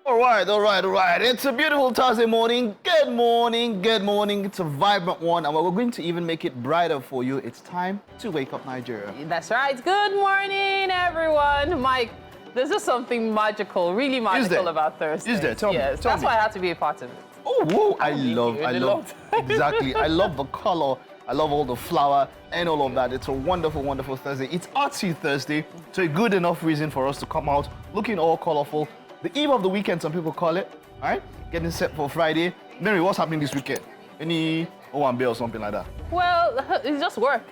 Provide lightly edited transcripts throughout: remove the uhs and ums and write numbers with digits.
All right, all right, all right. It's a beautiful Thursday morning. Good morning, good morning. It's a vibrant one, and we're going to even make it brighter for you. It's time to wake up Nigeria. That's right. Good morning, everyone. Mike, there's just something magical, really magical about Thursday. Is there? Tell me. Yes, Tell that's me. why I had to be a part of it. Oh, whoa, I love, exactly. I love the color. I love all the flower and all of that. It's a wonderful, wonderful Thursday. It's Artsy Thursday, so a good enough reason for us to come out looking all colorful. The eve of the weekend, some people call it, all right? Getting set for Friday. Mary, what's happening this weekend? Any O1B or something like that? Well, it's just work.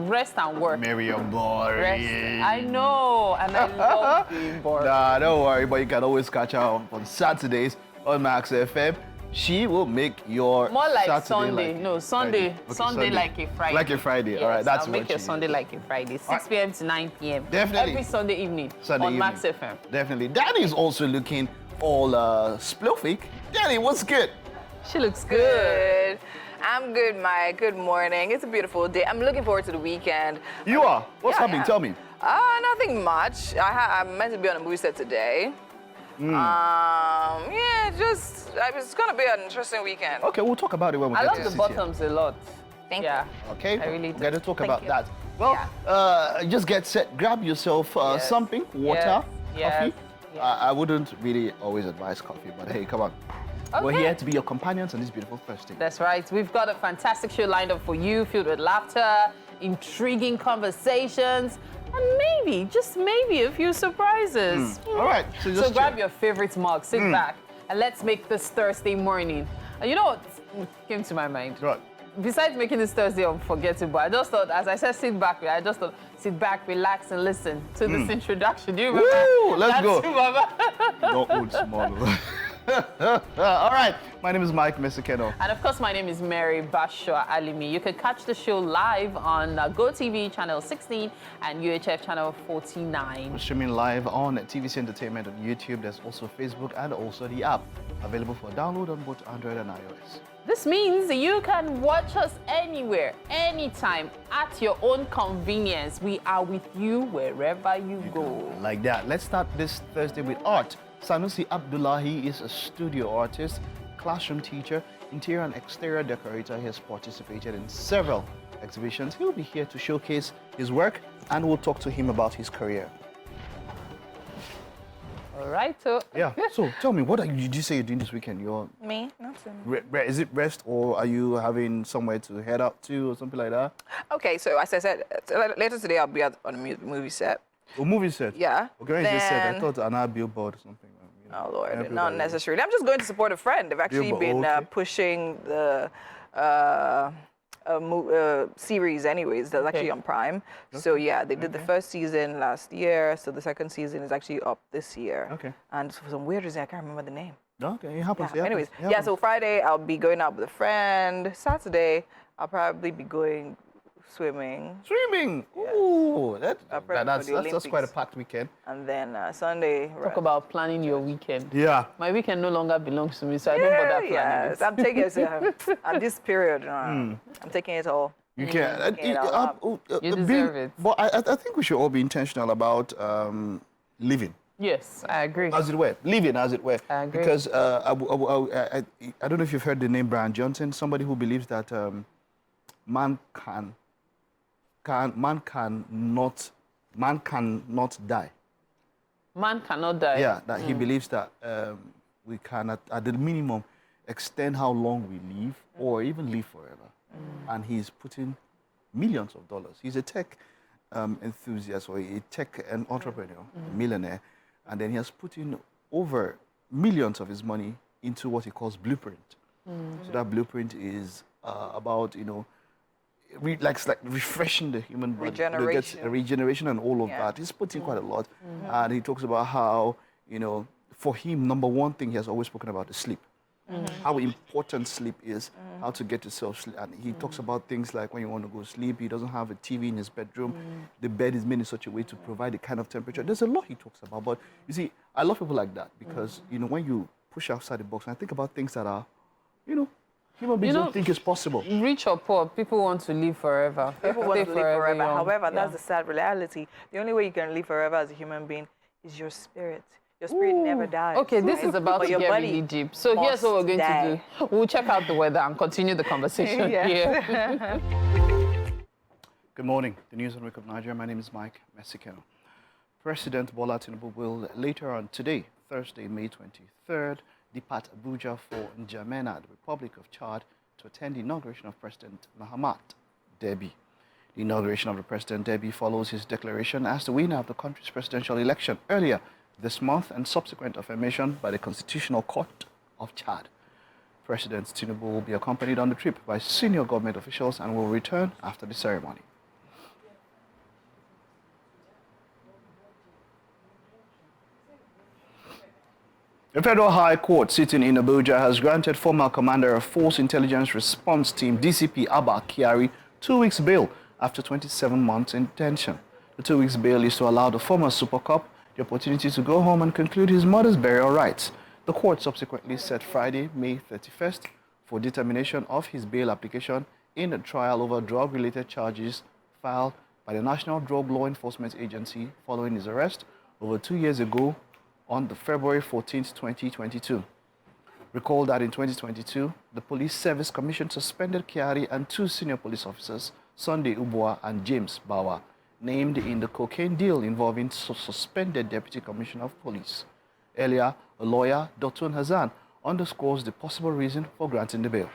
Rest and work. Mary, you're boring. Rest. I know, and I love being boring. Nah, don't worry, but you can always catch her on Saturdays on Max FM. She will make your More like Saturday Sunday. like No, Sunday. Friday. Okay, Sunday like a Friday. Like a Friday. Yes, All right, that's I'll what make your she Sunday is. like a Friday. 6 Right. p.m. to 9 p.m. Definitely. Every Sunday evening Sunday on evening. Max FM. Definitely. Danny is also looking all spliffy. Danny, what's good? She looks good. Good. I'm good, Mike. Good morning. It's a beautiful day. I'm looking forward to the weekend. You are? What's Yeah, happening? yeah. Tell me. Nothing much. I'm meant to be on a movie set today. Yeah, it's gonna be an interesting weekend. Okay, we'll talk about it when we I get love to the sit here. bottoms a lot. Thank Yeah. Okay, I really we're do. going to talk Thank about you. that. Well, just get set. Grab yourself Yes. something, water, Yes. coffee. Yes. I wouldn't really always advise coffee, but hey, come on. We're Okay. here to be your companions on this beautiful Thursday. That's right. We've got a fantastic show lined up for you, filled with laughter, intriguing conversations, and maybe, just maybe, a few surprises. All right, so just So grab chill. your favorite mug, sit back, and let's make this Thursday morning. And you know what came to my mind? Right. Besides making this Thursday unforgettable, I just thought, as I said, sit back, relax, and listen to this introduction. Do you remember? Woo, let's That's go. you, Mama. Not old small. All right, my name is Mike Mesikeno. And of course, my name is Mary Bashua Alimi. You can catch the show live on GOTV channel 16 and UHF channel 49. We're streaming live on TVC Entertainment on YouTube. There's also Facebook and also the app available for download on both Android and iOS. This means that you can watch us anywhere, anytime, at your own convenience. We are with you wherever you go. Like that. Let's start this Thursday with art. Sanusi Abdullahi is a studio artist, classroom teacher, interior and exterior decorator. He has participated in several exhibitions. He'll be here to showcase his work, and we'll talk to him about his career. All right, so Yeah. So tell me, did you say you're doing this weekend? You're Me? Nothing. is it rest, or are you having somewhere to head out to or something like that? Okay, so as I said, later today I'll be on a movie set. A movie set? Yeah. Okay, when you just said, I Then- thought an billboard or something. You know, Oh, Lord, billboard not is- necessarily. I'm just going to support a friend. They've actually Billboard, been okay. pushing the series anyways. That's actually on Prime. So, yeah, they did the first season last year. So the second season is actually up this year. Okay. And for some weird reason, I can't remember the name. Okay, it happens. Yeah. It Anyways, happens, it yeah, happens. so Friday I'll be going out with a friend. Saturday I'll probably be going swimming. Swimming. Ooh, that's for the quite a Olympics. packed weekend. And then Sunday, talk about planning your weekend. Yeah. My weekend no longer belongs to me, so I don't bother planning yes, it. I'm taking it at this period. I'm taking it all. You can. Okay, now, You deserve it. But I think we should all be intentional about living, Yes, I agree. as it were. Living, as it were. I agree. Because I don't know if you've heard the name Brian Johnson, somebody who believes that man cannot die. Man cannot die. Yeah, that he believes that we cannot, at the minimum, extend how long we live or even live forever. And he's putting millions of dollars. He's a tech enthusiast or a tech entrepreneur, millionaire, and then he has put in over millions of his money into what he calls blueprint. So that blueprint is about, like refreshing the human body. Regeneration and all of that. He's put in quite a lot. And he talks about how, for him, number one thing he has always spoken about is sleep. How important sleep is, how to get yourself sleep. And he talks about things like when you want to go sleep, he doesn't have a TV in his bedroom. The bed is made in such a way to provide the kind of temperature. There's a lot he talks about. But you see, I love people like that because, when you push outside the box and think about things that are, human beings don't think it's possible. Rich or poor, people want to live forever. People want to live forever. young. However, that's Yeah. the sad reality. The only way you can live forever as a human being is your spirit. Your spirit never dies. Okay, this is about But to your get body really deep. So here's what we're going to do. We'll check out the weather and continue the conversation here. Good morning. The news on Wake Up Nigeria. My name is Mike Mexicano. President Bola Tinubu will later on today, Thursday, May 23rd, depart Abuja for N'Djamena, the Republic of Chad, to attend the inauguration of President Mahamat Deby. The inauguration of the President Deby follows his declaration as the winner of the country's presidential election earlier this month and subsequent affirmation by the Constitutional Court of Chad. President Tinubu will be accompanied on the trip by senior government officials and will return after the ceremony. The Federal High Court sitting in Abuja has granted former commander of Force Intelligence Response Team DCP Abba Kyari 2 weeks bail after 27 months in detention. The 2 weeks bail is to allow the former Super Cop the opportunity to go home and conclude his mother's burial rites. The court subsequently set Friday, May 31st, for determination of his bail application in a trial over drug-related charges filed by the National Drug Law Enforcement Agency following his arrest over 2 years ago on the February 14, 2022. Recall that in 2022, the Police Service Commission suspended Kyari and 2 senior police officers, Sunday Ubwa and James Bawa, named in the cocaine deal involving suspended Deputy Commissioner of Police. Earlier, a lawyer, Dotun Hazan, underscores the possible reason for granting the bail.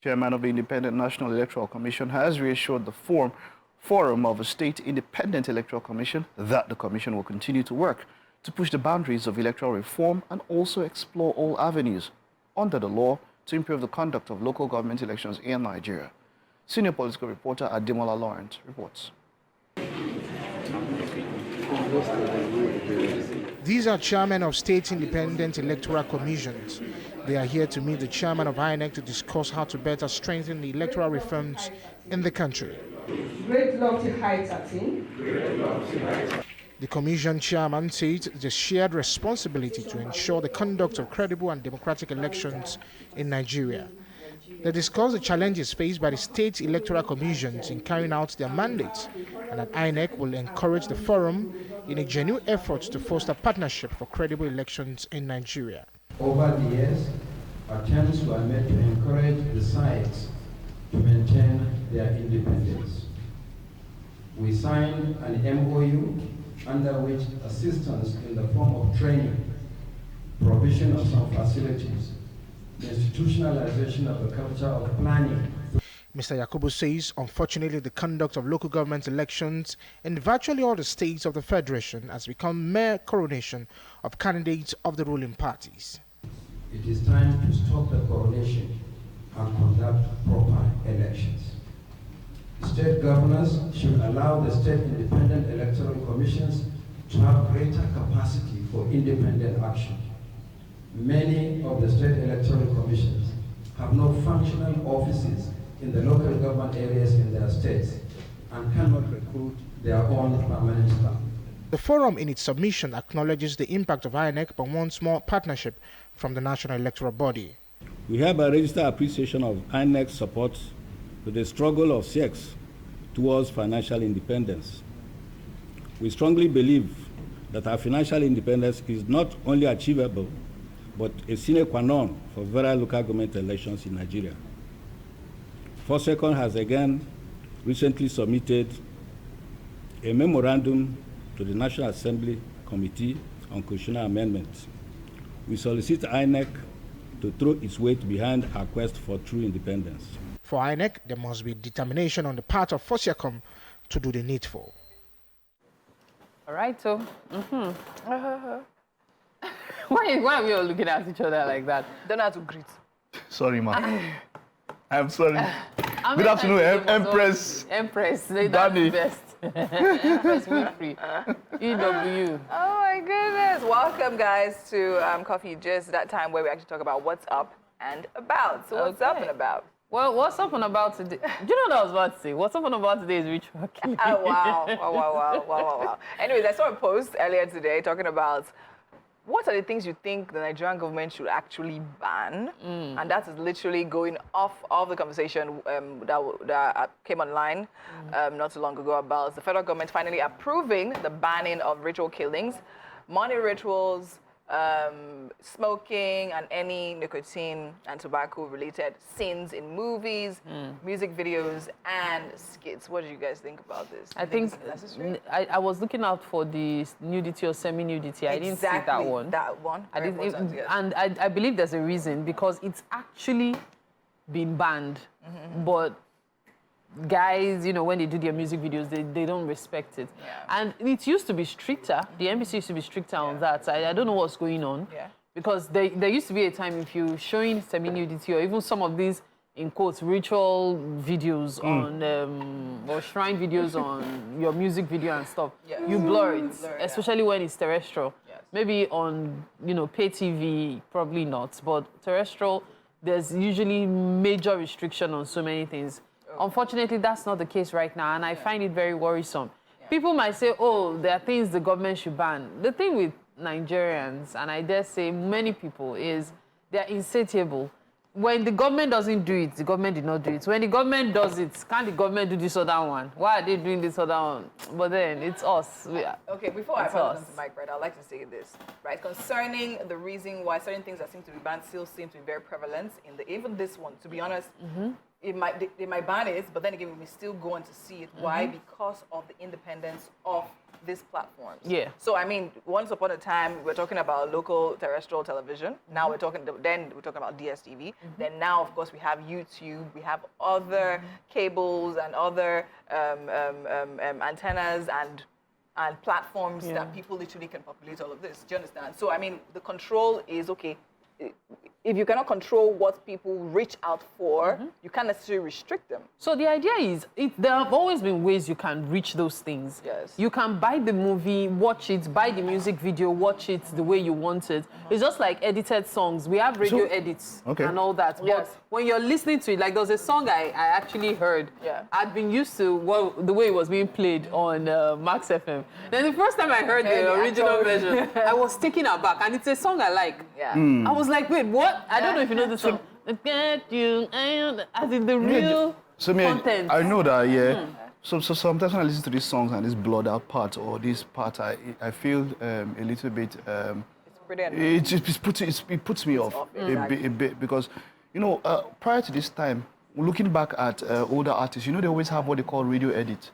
Chairman of the Independent National Electoral Commission has reassured the Forum of a State Independent Electoral Commission that the Commission will continue to work to push the boundaries of electoral reform and also explore all avenues under the law to improve the conduct of local government elections in Nigeria. Senior political reporter Ademola Lawrence reports. These are chairmen of state independent electoral commissions. They are here to meet the chairman of INEC to discuss how to better strengthen the electoral reforms in the country. Great lofty heights are seen. The commission chairman said it's a shared responsibility to ensure the conduct of credible and democratic elections in Nigeria. They discussed the challenges faced by the state electoral commissions in carrying out their mandates, and that INEC will encourage the forum in a genuine effort to foster partnership for credible elections in Nigeria. Over the years, attempts were made to encourage the sides to maintain their independence. We signed an MOU under which assistance in the form of training, provision of some facilities, the institutionalization of the culture of planning. Mr. Yakubu says, unfortunately, the conduct of local government elections in virtually all the states of the Federation has become mere coronation of candidates of the ruling parties. It is time to stop the coronation and conduct proper elections. State governors should allow the state independent electoral commissions to have greater capacity for independent action. Many of the state electoral commissions have no functional offices in the local government areas in their states and cannot recruit their own permanent staff. The forum in its submission acknowledges the impact of INEC but wants more partnership from the National Electoral Body. We hereby register appreciation of INEC's support to the struggle of SEX towards financial independence. We strongly believe that our financial independence is not only achievable, but a sine qua non for various local government elections in Nigeria. FOSECON has again recently submitted a memorandum to the National Assembly Committee on Constitutional Amendments. We solicit INEC to throw its weight behind our quest for true independence. For INEC, there must be determination on the part of FOSECON to do the needful. All right, so. Why are we all looking at each other like that? Don't have to greet. Sorry, ma. I'm sorry. Good afternoon, Empress. Empress, that's Danny. the best. Empress Winfrey. EW. Oh my goodness. Welcome, guys, to Coffee Just, that time where we actually talk about what's up and about. So what's up and about? Well, what's up on about today? Do you know what I was about to say? What's up on about today is ritual killing. Wow. Anyways, I saw a post earlier today talking about what are the things you think the Nigerian government should actually ban? And that is literally going off of the conversation that came online not too long ago about the federal government finally approving the banning of ritual killings, money rituals, smoking, and any nicotine and tobacco-related scenes in movies, music videos, and skits. What do you guys think about this? I think I was looking out for the nudity or semi-nudity. I didn't see that one. That one. I didn't, and I believe there's a reason, because it's actually been banned. But guys, you know, when they do their music videos, they don't respect it. And it used to be stricter. The NBC used to be stricter on that. I don't know what's going on. Because there used to be a time if you're showing semi-nudity or even some of these, in quotes, ritual videos on, or shrine videos on your music video and stuff, you blur it, especially when it's terrestrial. Maybe on, you know, pay TV, probably not, but terrestrial, there's usually major restriction on so many things. Unfortunately, that's not the case right now, and I find it very worrisome. People might say, oh, there are things the government should ban. The thing with Nigerians, and I dare say many people, is they're insatiable. When the government doesn't do it, the government did not do it. When the government does it, can't the government do this other one? Why are they doing this other one? But then, it's us. Okay, before I pass on to Mike, right, I'd like to say this, right? Concerning the reason why certain things that seem to be banned still seem to be very prevalent in even this one, to be honest, they might ban it, but then again, we're still going to see it. Why? Because of the independence of these platforms. So I mean, once upon a time, we're talking about local terrestrial television. Now we're talking about DSTV. Then now, of course, we have YouTube. We have other cables and other antennas and platforms that people literally can populate all of this. Do you understand? So I mean, the control is okay. If you cannot control what people reach out for, you can't necessarily restrict them. So the idea is, there have always been ways you can reach those things. You can buy the movie, watch it, buy the music video, watch it the way you want it. It's just like edited songs. We have radio edits and all that. But when you're listening to it, like there was a song I actually heard. I'd been used to the way it was being played on Max FM. Then the first time I heard the original version, I was taken aback. And it's a song I like. I was like, wait, what? I don't know if you know the song. Get you, as in the real content. I know that, So sometimes when I listen to these songs and this blurred out part or this part, I feel a little bit. It puts me off a bit because, you know, prior to this time, looking back at older artists, you know, they always have what they call radio edit.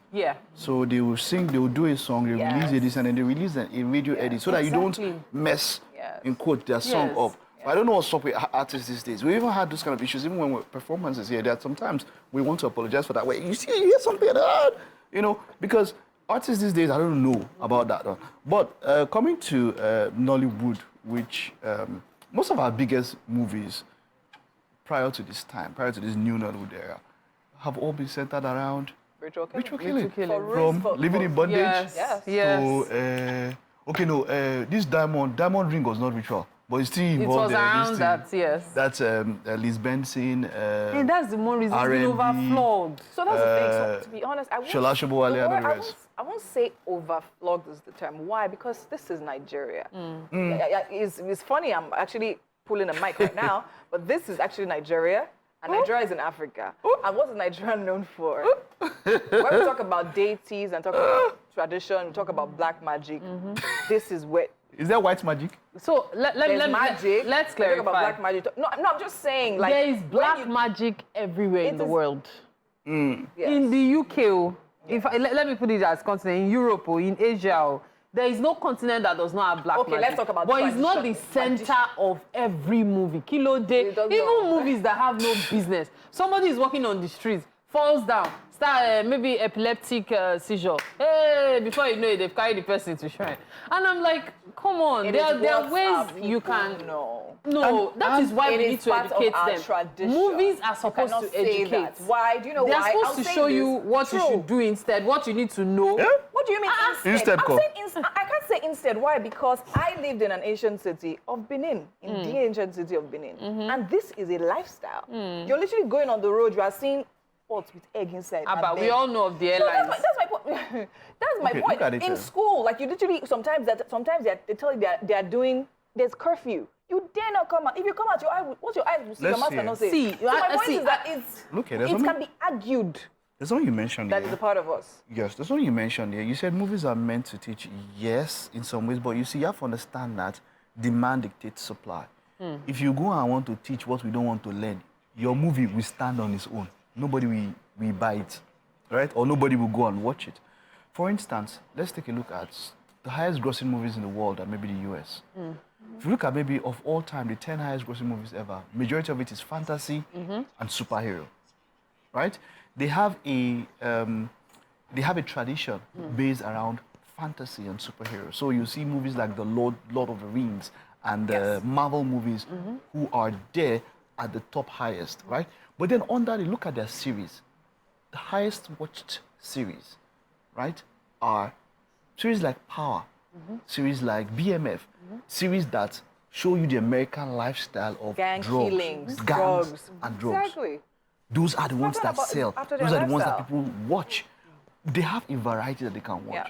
So they will sing, they will do a song, they release it, and then they release a radio edit so that you don't mess, in quote, their song up. I don't know what's up with artists these days. We even had those kind of issues, even when we're performances here, that sometimes we want to apologize for that. Wait, you hear something, you know, because artists these days, I don't know about that. But coming to Nollywood, which most of our biggest movies prior to this time, prior to this new Nollywood era, have all been centered around ritual killing. From living in bondage to, this diamond ring was not ritual. But it's still involved. It was around that, That's Liz Benson. And that's the more reason it's been overflowed. So that's the thing. So to be honest, I won't say overflowed is the term. Why? Because this is Nigeria. It's funny. I'm actually pulling a mic right now, but this is actually Nigeria. And Nigeria is in Africa. And what is Nigeria known for? When we talk about deities and talk about tradition, we talk about black magic. This is where. Is there white magic? So let's clarify. Talk about black magic. No, I'm just saying. Like, there is black magic everywhere in the world. In the UK, let me put it as continent, in Europe or in Asia, there is no continent that does not have black magic. Let's talk about but it's not the center of every movie. Kilo Day, even movies that have no business. Somebody is walking on the streets, falls down, start maybe epileptic seizure. Hey, before you know it, they've carried the person to shrine. And I'm like, come on, there are ways you can. No, that is why we need to educate them. Tradition. Movies are supposed to educate. Why? Do you know why? They're supposed to show you what you should do instead, what you need to know. What do you mean instead? Instead, I'm Ko. saying I can't say instead. Why? Because I lived in an ancient city of Benin, in the ancient city of Benin. And this is a lifestyle. You're literally going on the road, you are seeing pots with egg inside. But we all know of the So airlines. that's my point. That's my Okay, point. look at it, In school, like you literally, sometimes they tell you they are doing, there's curfew. You dare not come out. If you come out, what your eyes will see, your Let's mouth see cannot it. say. See, So my point see, is that it's, Look at it it. can be argued There's something you mentioned that here. is a part of us. Yes, there's something you mentioned here. You said movies are meant to teach, yes, in some ways, but you see, you have to understand that demand dictates supply. If you go and want to teach what we don't want to learn, your movie will stand on its own. Nobody will buy it, right? Or nobody will go and watch it. For instance, let's take a look at the highest grossing movies in the world and maybe the US. If you look at maybe of all time, the 10 highest grossing movies ever, majority of it is fantasy and superhero, right? They have a tradition based around fantasy and superhero. So you see movies like the Lord of the Rings and the Marvel movies who are there at the top highest, right? But then under they look at their series. The highest watched series, right, are series like Power, series like BMF, series that show you the American lifestyle of Gang drugs, killings, gangs, drugs. and drugs. Exactly. Those are the ones that sell. after Those their are the ones that lifestyle. people watch. They have a variety that they can watch. Yeah.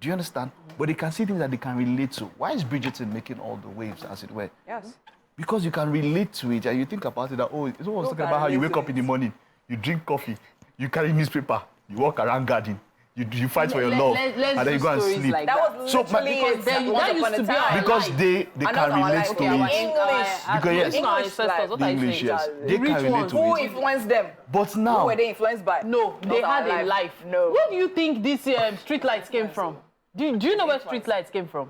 Do you understand? But they can see things that they can relate to. Why is Bridgerton making all the waves, as it were? Yes. Because you can relate to it and you think about it that, oh, it's almost talking about how you relate wake to up in it. the morning, you drink coffee, you carry newspaper, you walk around garden, you fight for your love, Let's and then do you go and stories sleep. like That was So, literally because it that once used upon to a be our time. because life. they Another can one, relate like, to okay, it. English. Because yes. It's not English ancestors. life. What The are you English, saying? yes. The They rich can relate ones. to Who it. influenced them? But Who now, were they influenced by? No, they Not had our a life. No. Where do you think these street lights came from? Do you know where street lights came from?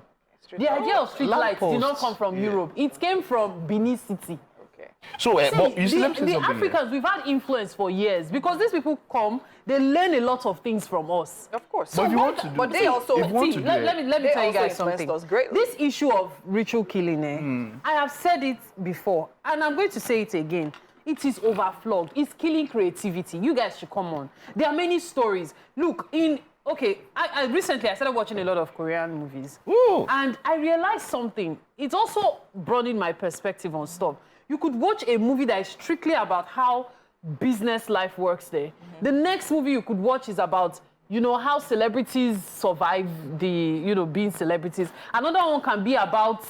The idea of street lights did not come from Europe. It came from Benin City. Okay. so, but you see, let me say The something here. Africans, we've had influence for years because these people come, they learn a lot of things from us. Of course. But if you want to do But they also if you want to do it- let me They tell you also guys influenced something. us greatly. This issue of ritual killing, I have said it before, and I'm going to say it again. It is overflowed. It's killing creativity. You guys should come on. There are many stories. Look, I recently I started watching a lot of Korean movies. Ooh. And I realized something. It's also broadened my perspective on stuff. You could watch a movie that is strictly about how business life works there. The next movie you could watch is about, how celebrities survive being celebrities. Another one can be about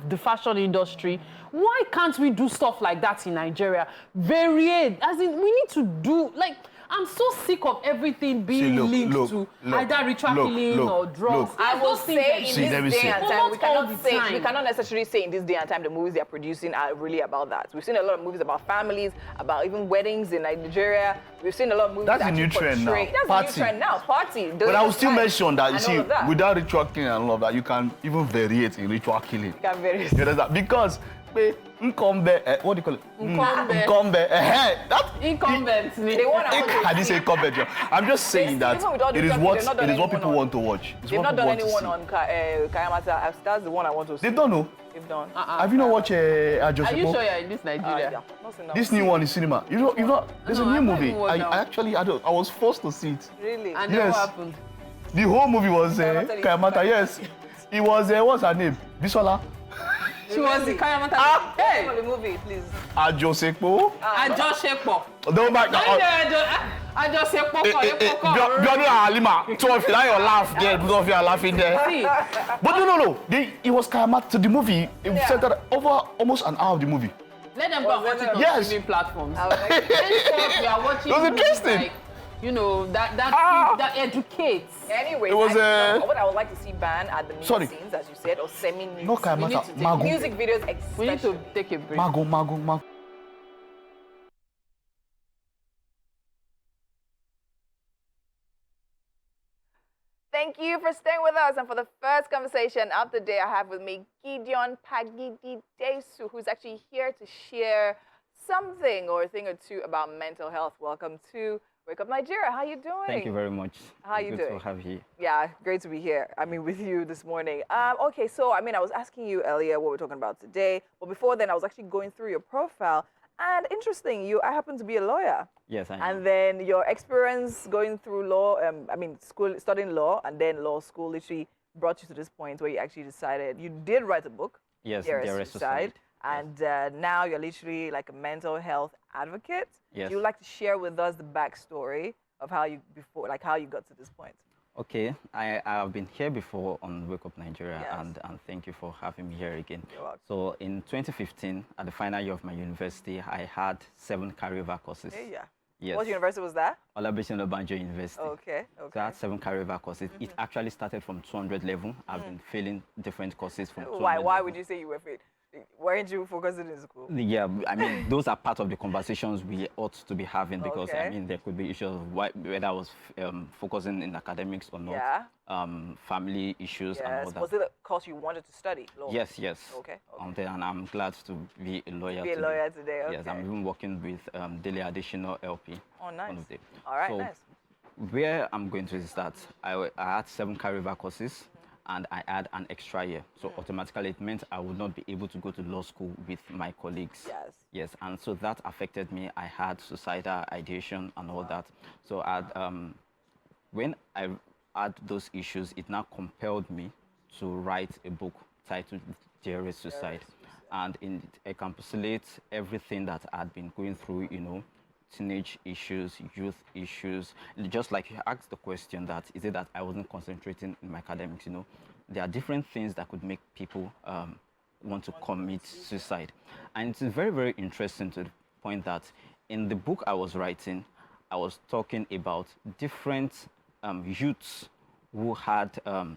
the fashion industry. Why can't we do stuff like that in Nigeria? Varied. As in, we need to do, I'm so sick of everything being linked to either ritual killing or drugs. I will say in let me this say. day and Well, time, not all the time. we cannot necessarily say in this day and time the movies they are producing are really about that. We've seen a lot of movies about families, about even weddings in Nigeria. We've seen a lot of movies That's that the new actually trend now. portray- That's Party. the new trend now. Party. But I will still mention that, you and see, all of that. without ritual killing and all of that, you can even variate in ritual killing. You can vary. You understand? Because, what do you call it? Nkombe. That Incumbents. They want to I didn't say incumbent. I'm just saying that even with all the it is stuff, what they've not done people anyone want to watch. It's They've what not people done want to anyone see. on Kayamata. That's the one I want to see. They don't know. They've done. Have you not watched Are you Ajosepo? sure you're in this Nigeria? Yeah, that's enough. This new one in cinema. There's a No, new I've not movie. even watched I actually, I was forced to see it. Really? And then Yes. what happened? The whole movie was Kayamata is Kayamata, yes. It was, what's her name? Bisola? She was the Kayamata. Hey, Hey! the movie, please. Ajosepo? Àjọṣepọ̀. Don't back Àjọṣepọ̀ kọ̀ yẹ́pọ̀ Biodu Halima, two of you, now you laugh there, both of you are laughing there. See, But no. It was Kayamata to the movie. It centered over almost an hour of the movie. let them go and watch it on Yes. streaming platforms. I was like, Henceforth, we are watching It was movies interesting. like, that educates. anyways, It was, what I would like to see banned at the nude Sorry. scenes, as you said, or semi-nude. No We need Kayamata, to take Mago. Music videos, We need especially. to take a break. Mago. Thank you for staying with us. And for the first conversation of the day, I have with me Gideon Pagididesu, who's actually here to share something or a thing or two about mental health. Welcome to Wake Up Nigeria. How you doing? Thank you very much. How you Good doing? to have you. Yeah, great to be here. With you this morning. Okay, so I was asking you earlier what we're talking about today, but before then, I was actually going through your profile, And interesting, I happen to be a lawyer. Yes, I know. And then your experience going through law, studying law and then law school literally brought you to this point where you actually decided, you did write a book, Yes, Dearest Suicide, and now you're literally like a mental health advocate. Yes. You would like to share with us the backstory of how you got to this point. Okay, I've been here before on Wake Up Nigeria, Yes. and thank you for having me here again. You're welcome. So in 2015, at the final year of my university, I had 7 carryover courses. Yeah. Yes. What university was that? Olabisi Obanjo University. Okay. So I had 7 carryover courses. It actually started from 200 level. I've been failing different courses from 200 Why level. would you say you were fit? Weren't you focusing in school? Yeah, I mean, those are part of the conversations we ought to be having because, Okay. I mean, there could be issues of whether I was focusing in academics or not, Yeah. family issues and all Yes. that. Was it a course you wanted to study? Law? Yes, yes. Okay. And I'm glad to be a lawyer Be a today. lawyer today. Okay. Yes, I'm even working with daily additional LP. Oh, nice. one of the- All right, so nice. Where I'm going to is that I had 7 carryover courses and I had an extra year. So automatically it meant I would not be able to go to law school with my colleagues. Yes. Yes, and so that affected me. I had suicidal ideation and all that. So when I had those issues, it now compelled me to write a book titled Dearest Suicide. And in it encapsulates everything that I'd been going through, teenage issues, youth issues. Just like you asked the question that, is it that I wasn't concentrating in my academics, There are different things that could make people want to commit suicide. And it's very, very interesting to the point that in the book I was writing, I was talking about different youths who had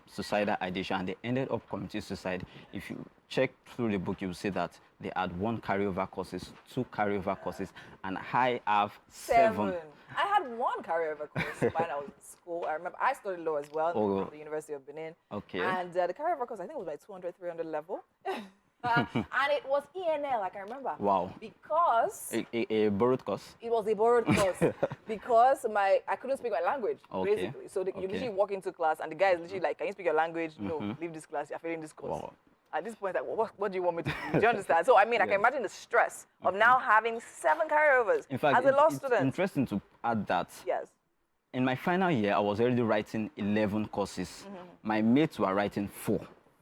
suicidal ideation and they ended up committing suicide. If you check through the book, you'll see that they had 1 carryover courses, 2 carryover courses, and I have 7. I had 1 carryover course when I was in school. I remember I studied law as well at the University of Benin. Okay. And the carryover course, I think it was like 200, 300 level. And it was ENL, I can remember. Wow. Because A borrowed course? it was a borrowed course. Because I couldn't speak my language, Okay. basically. So you Okay. literally walk into class and the guy is literally like, can you speak your language? No, leave this class, you're failing this course. Wow. At this point, like, what do you want me to do? Do you understand? So, I mean, I can Yes. imagine the stress of now having 7 carryovers In fact, as a law it's student. interesting to add that Yes. in my final year, I was already writing 11 courses. My mates were writing 4.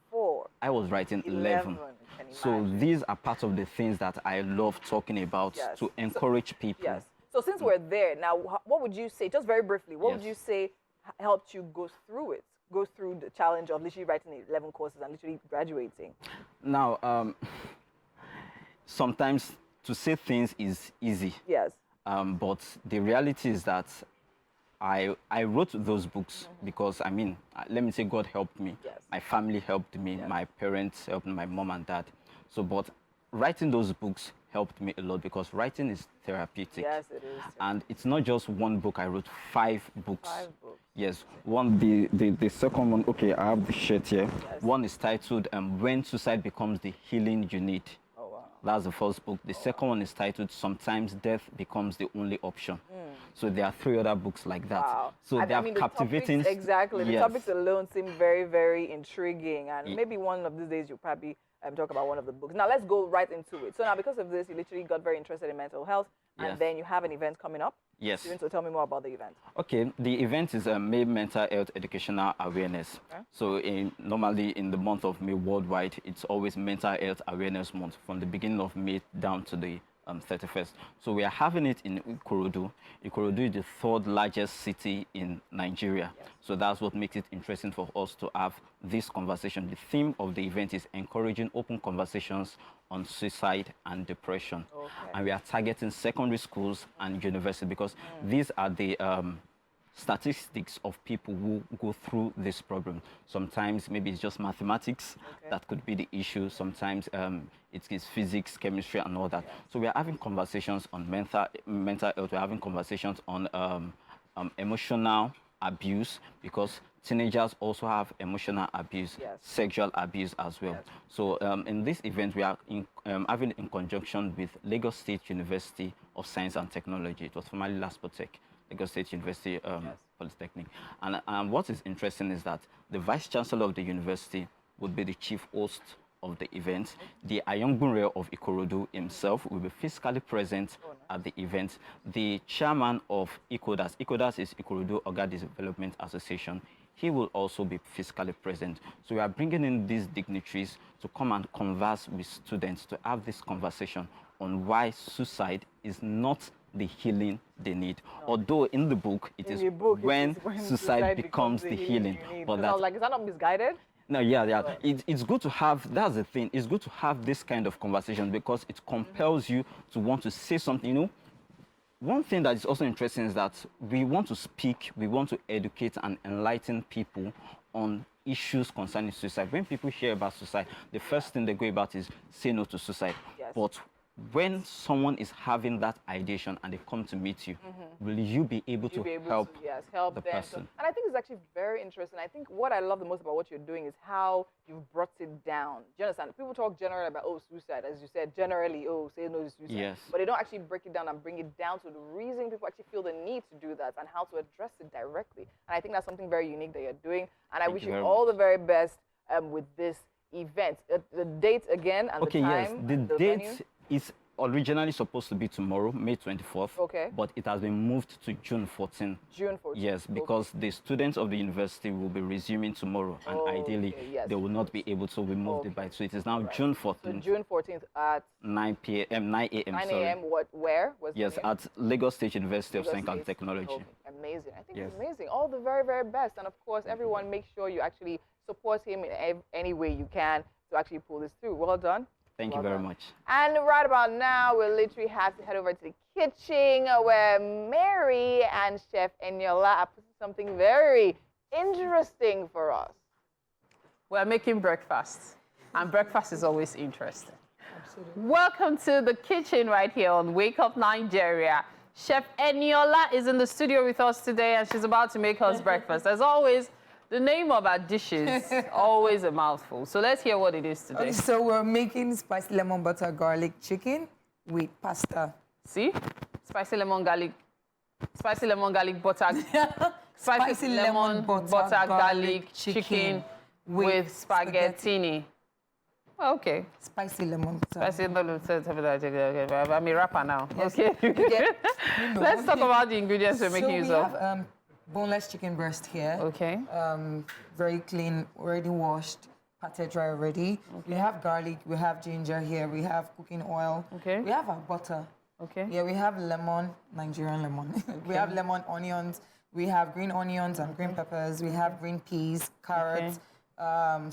4. I was writing 11. Can So imagine. these are part of the things that I love talking about Yes. to encourage people. Yes. So since we're there, now, what would you say, just very briefly, what would Yes. you say helped you go through it? Go through the challenge of literally writing 11 courses and literally graduating? Now, sometimes to say things is easy. Yes. But the reality is that I wrote those books because, let me say God helped me. Yes. My family helped me. Yes. My parents helped me, my mom and dad. So, but writing those books helped me a lot because writing is therapeutic. Yes, it is. And it's not just 1 book. I wrote 5 books. 5 books. Yes. The second one, okay, I have the shirt here. Yes. One is titled When Suicide Becomes the Healing You Need. Oh, wow. That's the first book. The second one is titled Sometimes Death Becomes the Only Option. So there are 3 other books like that. Wow. So they are the captivating. topics, exactly. The Yes. topics alone seem very, very intriguing. And Ye- maybe one of these days you'll probably talk about one of the books. Now, let's go right into it. So now, because of this, you literally got very interested in mental health. And Yes. then you have an event coming up. Yes. So tell me more about the event. Okay, the event is May Mental Health Educational Awareness. Okay. So normally in the month of May worldwide, it's always Mental Health Awareness Month from the beginning of May down to the 31st. So we are having it in Ikorodu. Ikorodu is the 3rd largest city in Nigeria. Yes. So that's what makes it interesting for us to have this conversation. The theme of the event is encouraging open conversations on suicide and depression. Okay. And we are targeting secondary schools and university because these are the statistics of people who go through this problem. Sometimes maybe it's just mathematics that could be the issue. Sometimes it is physics, chemistry, and all that. So we are having conversations on mental health. We're having conversations on emotional abuse because teenagers also have emotional abuse, Yes. sexual abuse as well. Yes. So in this event, we are having in conjunction with Lagos State University of Science and Technology. It was formerly Laspotech, Lagos State University Polytechnic. And what is interesting is that the Vice Chancellor of the university would be the chief host of the event. The Ayongunre of Ikorodu himself will be physically present at the event. The chairman of ICODAS is Ikorodu Oga Development Association, he will also be physically present. So we are bringing in these dignitaries to come and converse with students, to have this conversation on why suicide is not the healing they need. No. Although in the book, it is when suicide becomes the healing. But I was like, is that not misguided? No, yeah. It's good to have, that's the thing, it's good to have this kind of conversation because it compels you to want to say something, you know. One thing that is also interesting is that we want to speak, we want to educate and enlighten people on issues concerning suicide. When people hear about suicide, the first thing they go about is say no to suicide. Yes. But when someone is having that ideation and they come to meet you, will you be able to help the person? And I think it's actually very interesting. I think what I love the most about what you're doing is how you've brought it down. Do you understand? People talk generally about, oh, suicide, as you said, generally, oh, say no to suicide. Yes. But they don't actually break it down and bring it down to the reason people actually feel the need to do that and how to address it directly. And I think that's something very unique that you're doing. And I wish you all the very best with this event. The date again and the time. Okay, yes. The date is originally supposed to be tomorrow, May 24th. Okay. But it has been moved to June 14th. June 14th. Yes, because the students of the university will be resuming tomorrow, and ideally they will not be able to remove the bite. So it is now June 14th. So June 14th at 9 a.m. 9 a.m. 9 a.m. Where? Yes, at Lagos State University of Science and Technology. Okay. Amazing. I think it's amazing. All the very, very best. And of course, everyone, make sure you actually support him in any way you can to actually pull this through. Well done. Thank you very much. And right about now, we literally have to head over to the kitchen where Mary and Chef Eniola are putting something very interesting for us. We're making breakfast, and breakfast is always interesting. Absolutely. Welcome to the kitchen right here on Wake Up Nigeria. Chef Eniola is in the studio with us today, and she's about to make us breakfast. As always, the name of our dishes, always a mouthful. So let's hear what it is today. Okay, so we're making spicy lemon butter garlic chicken with pasta. See? Spicy lemon garlic butter. Spicy lemon butter garlic chicken with spaghettini. Well, okay. Spicy lemon butter. Spicy lemon butter. I'm a rapper now. Yes. Okay. Let's talk about the ingredients we're making use of. We have boneless chicken breast here. Okay. Very clean, already washed, patted dry already. Okay. We have garlic, we have ginger here, we have cooking oil. Okay. We have our butter. Okay. Yeah, we have lemon, Nigerian lemon. Okay. We have lemon, onions. We have green onions and green peppers. We have green peas, carrots,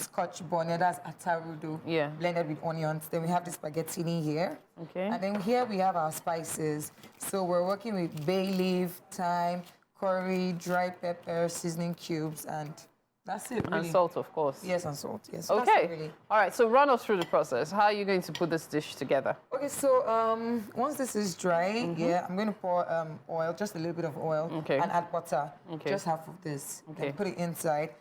scotch bonnet, that's atarudo, blended with onions. Then we have the spaghettini here. Okay. And then here we have our spices. So we're working with bay leaf, thyme, curry, dry pepper, seasoning cubes, and that's it, really. And salt, of course. Yes, and salt, yes. Okay. That's it, really. All right, so run us through the process. How are you going to put this dish together? Okay, so once this is dry, I'm going to pour oil, just a little bit of oil, and add butter, just half of this. Okay. Put it inside.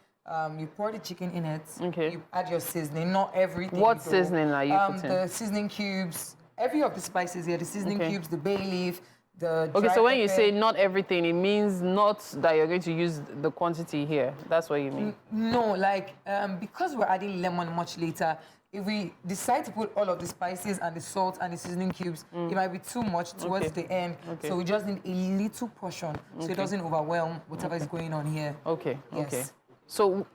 You pour the chicken in it. Okay. You add your seasoning, not everything. What seasoning are you putting? The seasoning cubes, every of the spices here, the seasoning cubes, the bay leaf, the okay, so when you pepper. say not everything, it means not that you're going to use the quantity here. That's what you mean? No, like, because we're adding lemon much later, if we decide to put all of the spices and the salt and the seasoning cubes, it might be too much towards the end. Okay. So we just need a little portion so it doesn't overwhelm whatever is going on here. Okay, yes. So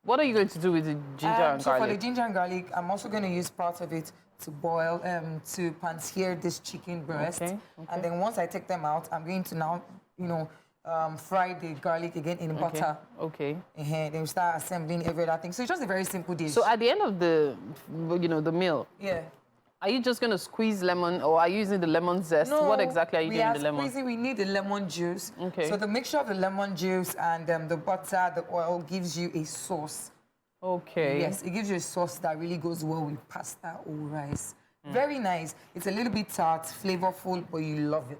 what are you going to do with the ginger and garlic? So for the ginger and garlic, I'm also going to use part of it to boil, to pan-sear this chicken breast. Okay. And then once I take them out, I'm going to now, fry the garlic again in butter. Okay. And then we start assembling every other thing. So it's just a very simple dish. So at the end of the meal, are you just going to squeeze lemon, or are you using the lemon zest? No, what exactly are you doing with the lemon? We need the lemon juice. Okay. So the mixture of the lemon juice and the butter, the oil gives you a sauce. Okay. Yes, it gives you a sauce that really goes well with pasta or rice. Very nice. It's a little bit tart, flavorful, but you love it.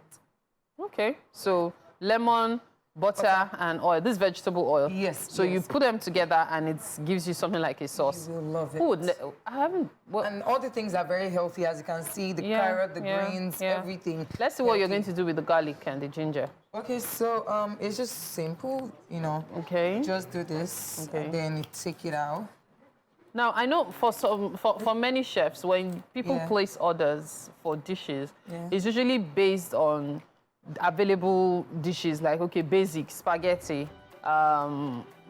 Okay. So lemon, butter, and oil. This vegetable oil. Yes. So you put them together, and it gives you something like a sauce. You will love it. I haven't. And all the things are very healthy, as you can see. The carrot, the greens, everything. Let's see what you're going to do with the garlic and the ginger. Okay, so it's just simple, Okay. Just do this, and then you take it out. Now, I know for many chefs, when people place orders for dishes, it's usually based on available dishes, like, okay, basic, spaghetti,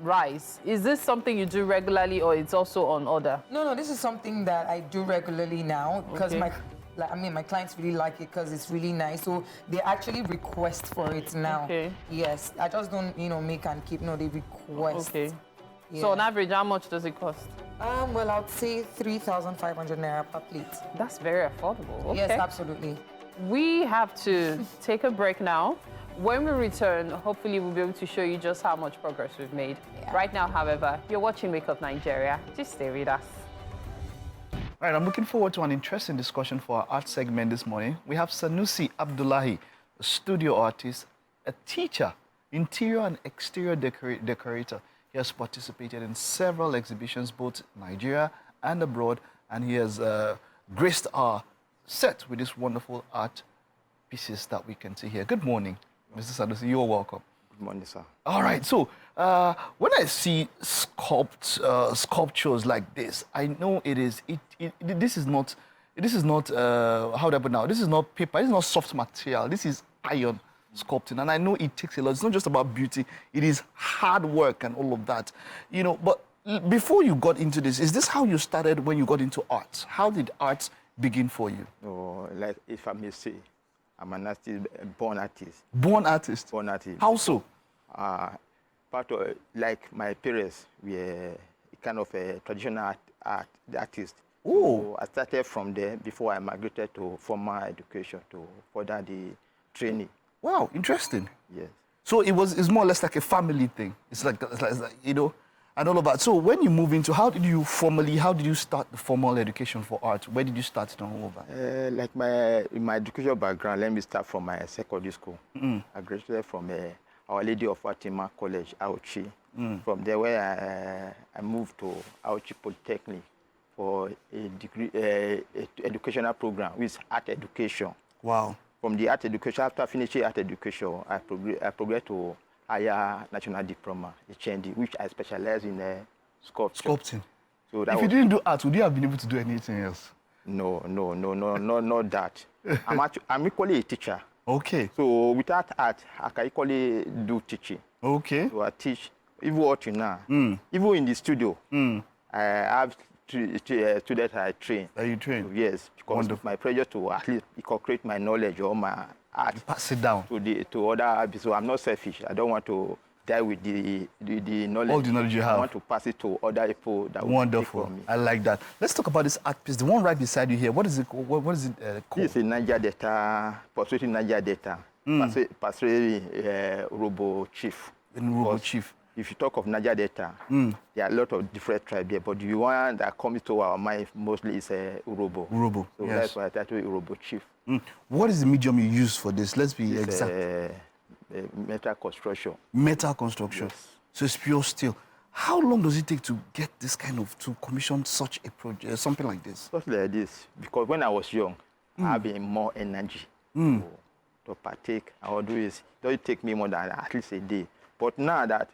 rice. Is this something you do regularly, or it's also on order? No, this is something that I do regularly now, because my clients really like it because it's really nice. So they actually request for it now. Okay. Yes, I just don't, make and keep. No, they request. Okay. Yeah. So on average, how much does it cost? Well, I'd say 3,500 naira per plate. That's very affordable. Okay. Yes, absolutely. We have to take a break now. When we return, hopefully we'll be able to show you just how much progress we've made. Yeah. Right now, however, you're watching Wake Up Nigeria. Just stay with us. All right, I'm looking forward to an interesting discussion for our art segment this morning. We have Sanusi Abdullahi, a studio artist, a teacher, interior and exterior decorator. He has participated in several exhibitions, both in Nigeria and abroad, and he has graced our set with these wonderful art pieces that we can see here. Good morning, Mr. Sanusi. You're welcome. Good morning, sir. All right. So when I see sculptures like this, I know this is not how do I put it now? This is not paper. This is not soft material. This is iron sculpting, and I know it takes a lot. It's not just about beauty. It is hard work and all of that, But before you got into this, is this how you started when you got into art? How did art begin for you? Oh, like if I may say, I'm an artist, born artist. Born artist? Born artist. How so? Part of, like my parents were kind of a traditional artist. Oh. So I started from there before I migrated to formal education to further the training. Wow, interesting. Yes. So it's more or less like a family thing. It's like and all of that. So when you move into, how did you start the formal education for art? Where did you start and all of that? Like my educational background, let me start from my secondary school. I graduated from Our Lady of Fatima College, Auchi. From there, where I moved to Auchi Polytechnic for a degree, educational program with art education. Wow. From the art education, after finishing art education, I progressed to higher national diploma, HND, which I specialize in sculpting. So that if you didn't do art, would you have been able to do anything else? No, not that. I'm equally a teacher. Okay. So without art, I can equally do teaching. Okay. So I teach, even what you know, even in the studio, I have students I train. That you train? So yes, because wonderful. My pressure to at least incorporate my knowledge or my art. You pass it down. To other habits. So I'm not selfish. I don't want to die with the knowledge. All the knowledge you have. I want to pass it to other people that wonderful. Will take from me. I like that. Let's talk about this art piece. The one right beside you here. What is it called? What is it called? This is Niger Data, Pursuing Niger Data. Robo Chief. Robo Chief. If you talk of Niger Data, there are a lot of different tribes there, but the one that comes to our mind mostly is Urobo. Urobo, so yes. That's why I titled Urobo Chief. What is the medium you use for this? Let's be it's exact. Metal construction. Metal construction. Yes. So it's pure steel. How long does it take to get this to commission such a project, something like this? Just like this, because when I was young, I had more energy to partake. I would do it. It doesn't take me more than at least a day. But now that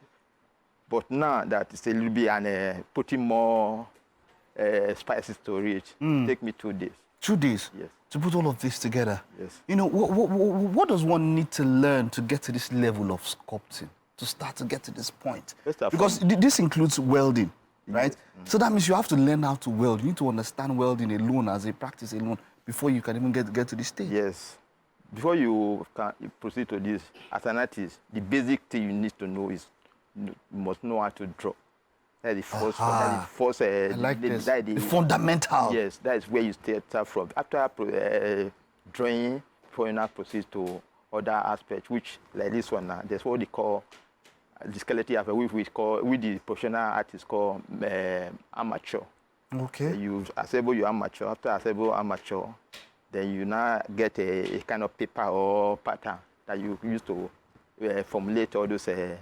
it's a little bit and putting more spices to it, take me 2 days. 2 days? Yes. To put all of this together? Yes. What does one need to learn to get to this level of sculpting, to start to get to this point? Because this includes welding, right? Yes. So that means you have to learn how to weld. You need to understand welding alone as a practice alone before you can even get to this stage. Yes. Before you can proceed to this, as an artist, the basic thing you need to know is you must know how to draw. That's the first. I like this. The fundamental. Yes, that is where you start from. After drawing, before you now proceed to other aspects, which like this one now, there's what they call the skeleton of which with the professional artists call amateur. Okay. You assemble your amateur. After assemble amateur, then you now get a kind of paper or pattern that you use to formulate all those things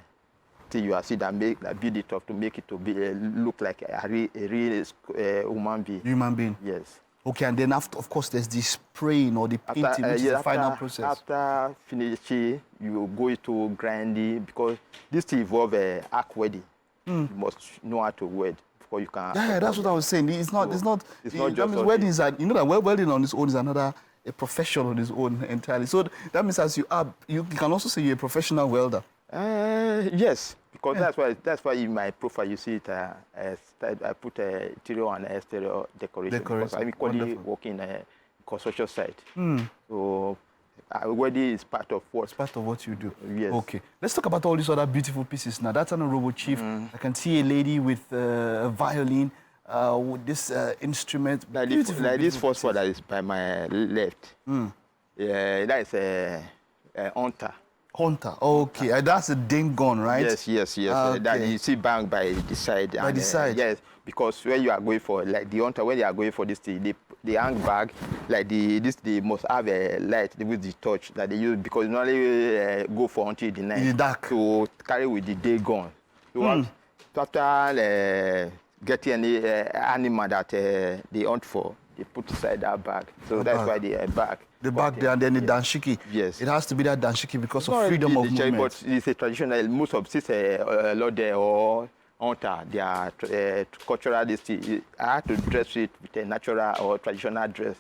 you see that build it up to make it to be look like a real human being. Human being. Yes. Okay, and then after, of course, there's the spraying or the painting, which is the final process. After finishing, you go into grinding because this involves arc welding. You must know how to weld. before you can. Yeah, that's what I was saying. It's not just that means weddings are, you know, that wedding on its own is a profession on its own entirely. So that means as you can also say you're a professional welder. Yes, because that's why in my profile you see it. I put interior and exterior decoration. Because I'm equally working in a construction site. So wedding is part of what? It's part of what you do. Yes. Okay. Let's talk about all these other beautiful pieces now. That's an Robo Chief. I can see a lady with a violin, with this instrument. Like this first one that is by my left. Yeah, that is a hunter. Hunter. Okay. That's a ding gun, right? Yes. Okay. That you see bang by the side. By the side. Yes, because when you are going for like the hunter, when you are going for this thing, the hang bag, like they must have a light with the torch that they use because normally go for until the night. In the dark. To carry with the day gun. So after getting any animal that they hunt for, they put inside that bag. So that's why they bag. The bag there and then the danshiki. Yes. It has to be that danshiki because of freedom of movement. But it's a traditional, most of this Lode or hunter, they are cultural. I have to dress it with a natural or traditional dress.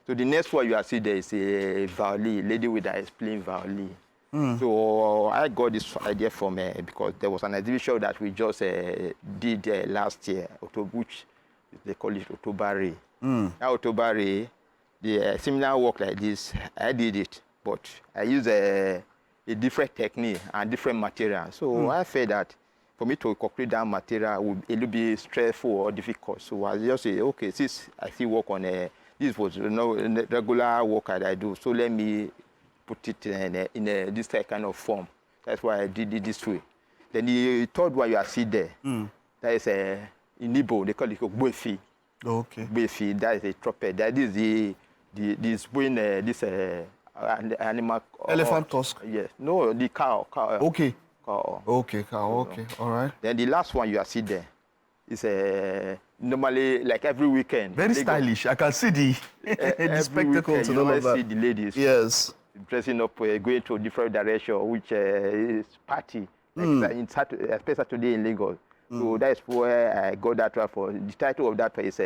So the next one you are seeing there is a violin, lady with a playing violin. So I got this idea from because there was an exhibition that we just did last year, which they call it Otobare. Now Otobare, the similar work like this, I did it, but I use a different technique and different material. So I felt that for me to complete that material would a little bit stressful or difficult. So I just say, okay, since I still work on this was regular work that I do, so let me put it in this kind of form. That's why I did it this way. Then the third one you are seeing there, that is in Igbo, they call it Gbefi. Okay. Gbefi, that is a trumpet. That is this animal. Elephant tusk? Yes. No, the cow. Okay. Cow. Okay, cow. Okay. All right. Then the last one you are seeing there is normally like every weekend. Very stylish. I can see the spectacles and all of that. See the ladies. Yes. Dressing up, going to different direction, which is party. Like especially Saturday in Lagos. So that's where I got that one for. The title of that one is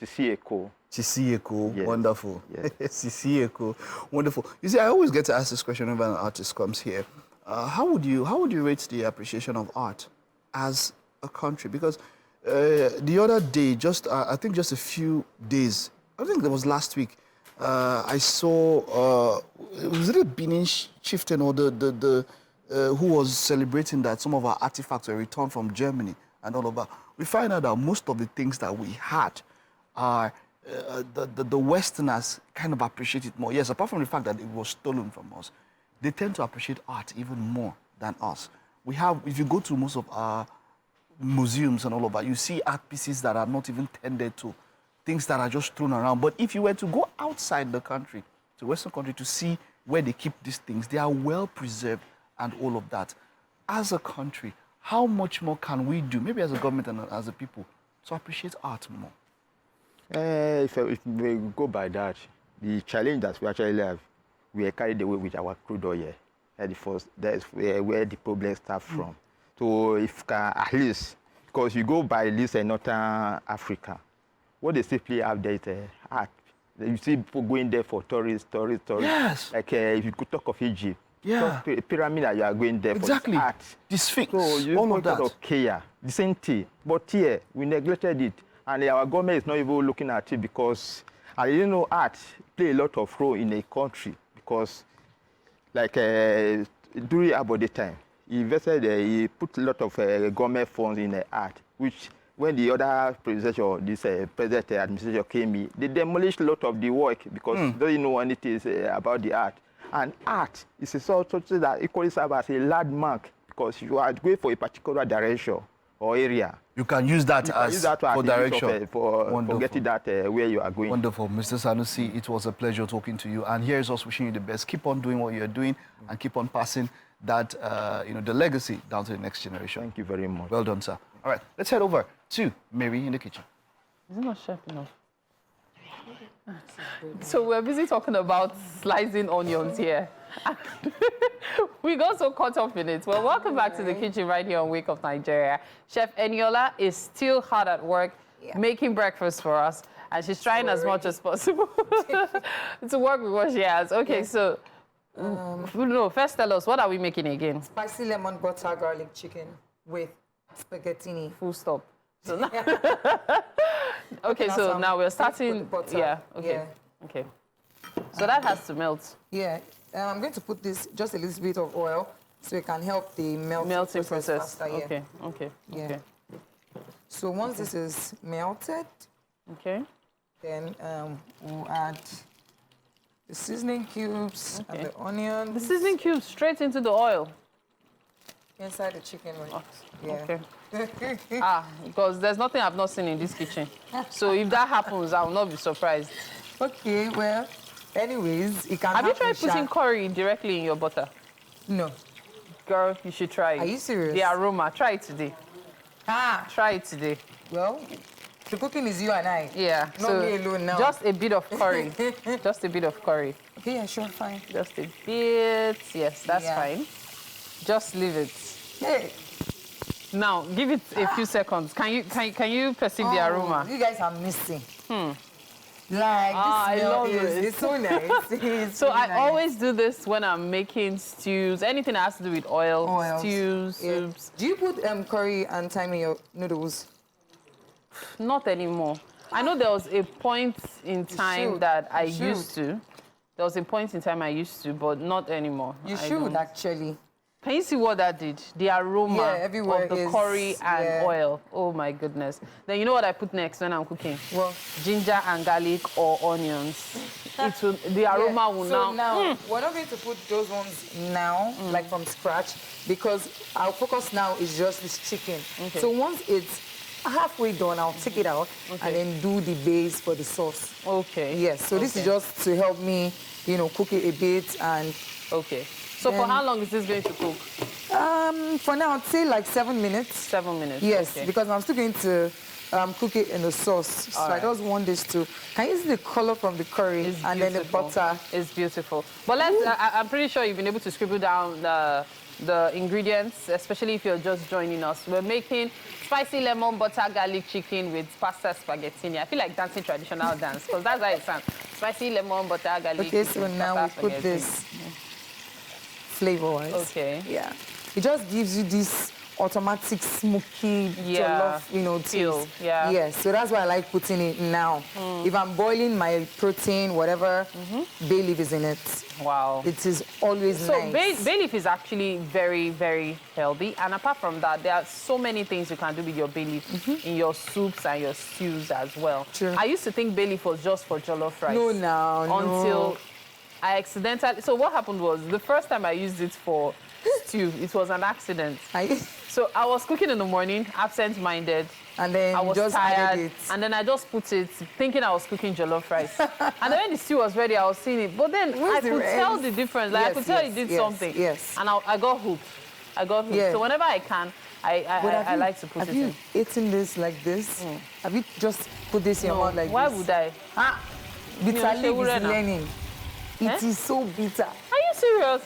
Sisieko. Sisieko, yes. Wonderful. Yes. Sisieko, wonderful. You see, I always get to ask this question whenever an artist comes here. How would you rate the appreciation of art as a country? Because the other day, I think just a few days, I think that was last week, I saw was it a Benin chieftain or the who was celebrating that some of our artifacts were returned from Germany and all of that. We find out that most of the things that we had are the Westerners kind of appreciate it more. Yes, apart from the fact that it was stolen from us, they tend to appreciate art even more than us. We have, if you go to most of our museums and all of that, you see art pieces that are not even tended to, things that are just thrown around. But if you were to go outside the country, to Western country, to see where they keep these things, they are well preserved and all of that. As a country, how much more can we do, maybe as a government and as a people, to appreciate art more? If we go by that, the challenge that we actually have, we are carried away with our crude oil. That's where the problem starts from. So if at least, because you go by this Northern Africa, what they simply have there is art. You see people going there for tourists. Yes. Like if you could talk of Egypt, yeah, pyramid that you are going there exactly. for art. The Sphinx, so you all of that. Of care, the same thing. But here, we neglected it. And our government is not even looking at it because I didn't know art play a lot of role in a country because like during about the time, he invested, he put a lot of government funds in art, which when the other presidential, this present administration came in, they demolished a lot of the work because they didn't know anything about the art. And art is a sort of thing that equally serves as a landmark because you are going for a particular direction or area. You can use that for direction. For getting that where you are going. Wonderful. Mr. Sanusi, it was a pleasure talking to you. And here's us wishing you the best. Keep on doing what you're doing and keep on passing that, the legacy down to the next generation. Thank you very much. Well done, sir. All right, let's head over to Mary in the kitchen. Is it not sharp enough? So we're busy talking about slicing onions here. We got so caught up in it. Well, welcome back to the kitchen right here on Wake Up Nigeria. Chef Eniola is still hard at work making breakfast for us, and she's trying as much as possible to work with what she has. Okay, so first tell us, what are we making again? Spicy lemon butter garlic chicken with spaghettini. Full stop. So now, okay, so now we're starting. Yeah. Okay. Okay. So that has to melt. Yeah. I'm going to put this just a little bit of oil so it can help the melting process faster. Okay. Okay. Yeah. Okay. So once this is melted, then we'll add the seasoning cubes and the onions. The seasoning cubes straight into the oil. Inside the chicken, right? Oh, yeah. Okay. Because there's nothing I've not seen in this kitchen. So if that happens, I will not be surprised. Okay, well, anyways, it can Have you tried putting curry directly in your butter? No. Girl, you should try it. Are you serious? The aroma. Try it today. Try it today. Well, the cooking is you and I. Yeah. Not me alone now. Just a bit of curry. Just a bit of curry. Okay, yeah, sure, fine. Just a bit. Yes, that's fine. Just leave it. Hey. Now, give it a few seconds. Can you perceive the aroma? You guys are missing. Like, this smell it's so nice. It's so really I always do this when I'm making stews, anything that has to do with oil, stews, soups. Do you put curry and thyme in your noodles? Not anymore. I know there was a point in time that I used to. There was a point in time I used to, but not anymore. You should, actually. Can you see what that did? The aroma of the curry and oil. Oh my goodness. Then you know what I put next when I'm cooking? What? Ginger and garlic or onions. The aroma will now. We're not going to put those ones now, like from scratch, because our focus now is just this chicken. Okay. So once it's halfway done, I'll take it out and then do the base for the sauce. Okay. Yes. So this is just to help me, cook it a bit and. Okay. So for how long is this going to cook? For now, I'd say like 7 minutes. 7 minutes. Yes, because I'm still going to cook it in the sauce. So I just want this to. Can you see the color from the curry and then the butter? It's beautiful. But I'm pretty sure you've been able to scribble down the ingredients, especially if you're just joining us. We're making spicy lemon butter garlic chicken with pasta spaghettini. I feel like dancing traditional dance because that's how it sounds. Spicy lemon butter garlic. Okay, so now we put this flavor-wise. Okay. Yeah. It just gives you this automatic smoky jollof, feel. taste. Yeah. Yes. So that's why I like putting it now. If I'm boiling my protein, whatever, bay leaf is in it. Wow. It is always nice. So bay leaf is actually very, very healthy. And apart from that, there are so many things you can do with your bay leaf in your soups and your stews as well. True. I used to think bay leaf was just for jollof rice. No. Until I accidentally. So what happened was the first time I used it for stew, it was an accident. So I was cooking in the morning, absent-minded. And then I was just tired, added it. and then I just put it, thinking I was cooking jollof rice. And then when the stew was ready, I was seeing it. But then I could tell the difference. Like I could tell it did something. Yes. And I got hooked. Yeah. So whenever I can, I like to put it in. Have you eaten this like this? Have you just put this in your mouth like this? Why would I? Bitter leaf is learning. It is so bitter. Are you serious?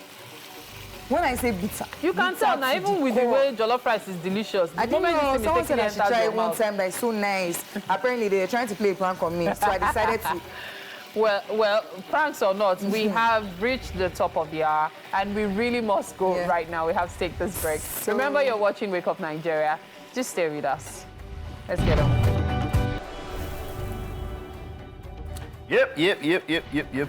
When I say bitter, you can tell now, even with the way jollof rice is delicious. I didn't know. Someone said I should try it one time. That is so nice. Apparently, they're trying to play a prank on me, so I decided to. Well, pranks or not, we have reached the top of the hour, and we really must go right now. We have to take this break. Remember, you're watching Wake Up Nigeria. Just stay with us. Let's get on. Yep.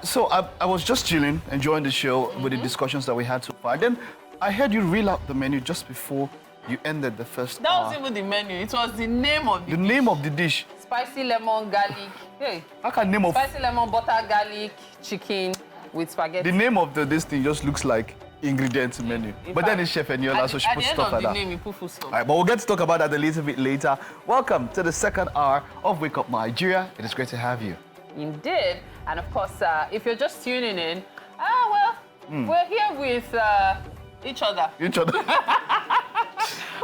So I was just chilling, enjoying the show with the discussions that we had so far. Then I heard you reel out the menu just before you ended the first That hour. was even the menu. It was the name of the name of the dish. Spicy lemon garlic. Hey. I can name of spicy lemon butter garlic chicken with spaghetti. The name of this thing just looks like ingredients menu. But then it's Chef Eniola, so she puts stuff like that. At the end of the name, you put full stop. All right, but we'll get to talk about that a little bit later. Welcome to the second hour of Wake Up Nigeria. It is great to have you. Indeed. And of course, if you're just tuning in, we're here with each other. Each other.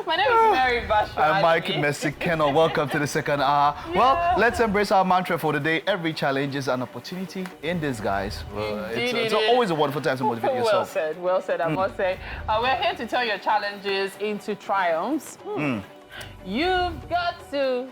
My name is very bashful. I'm Mike Messi-Keno. Welcome to the second hour. Yeah. Well, let's embrace our mantra for the day. Every challenge is an opportunity in disguise. It's always a wonderful time to motivate yourself. Well said, I must say. We're here to turn your challenges into triumphs. You've got to,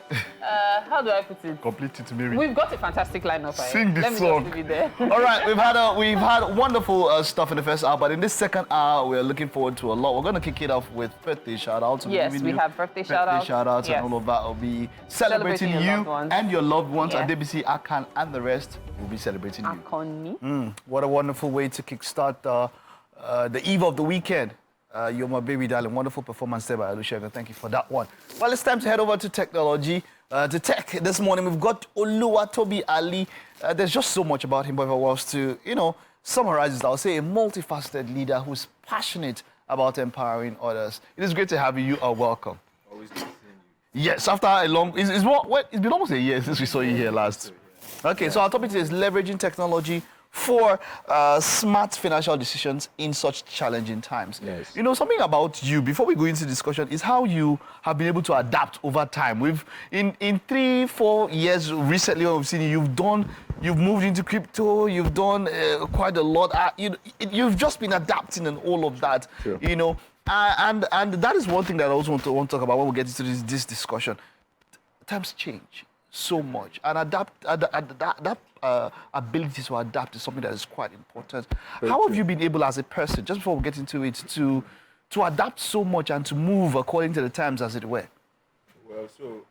how do I put it? Complete it to me. We've got a fantastic lineup. Sing this Let me song. just leave it there. All right, we've had wonderful stuff in the first hour, but in this second hour, we're looking forward to a lot. We're going to kick it off with birthday shout-outs. Yes, we have birthday shout-outs. And all of that will be celebrating you and your loved ones. Yeah. And DBC, Akan, and the rest will be celebrating you. Akoni. What a wonderful way to kickstart the eve of the weekend. You're my baby darling. Wonderful performance there by Olusegun. Thank you for that one. Well, it's time to head over to technology, to tech. This morning, we've got Oluwatobi Ali. There's just so much about him, but if I was to, summarize it, I'll say a multifaceted leader who's passionate about empowering others. It is great to have you. You are welcome. Always good seeing you. Yes, after a long... It's been almost a year since we saw you here last. Okay, so our topic is leveraging technology for smart financial decisions in such challenging times. Yes. Something about you, before we go into discussion, is how you have been able to adapt over time. In 3-4 years recently when we've seen you, you've moved into crypto, you've done quite a lot. You've just been adapting and all of that, Sure. And that is one thing that I also want to talk about when we get into this discussion. Times change so much, and that ability to adapt is something that is quite important. How have you been able as a person, just before we get into it, to adapt so much and to move according to the times, as it were? Well, so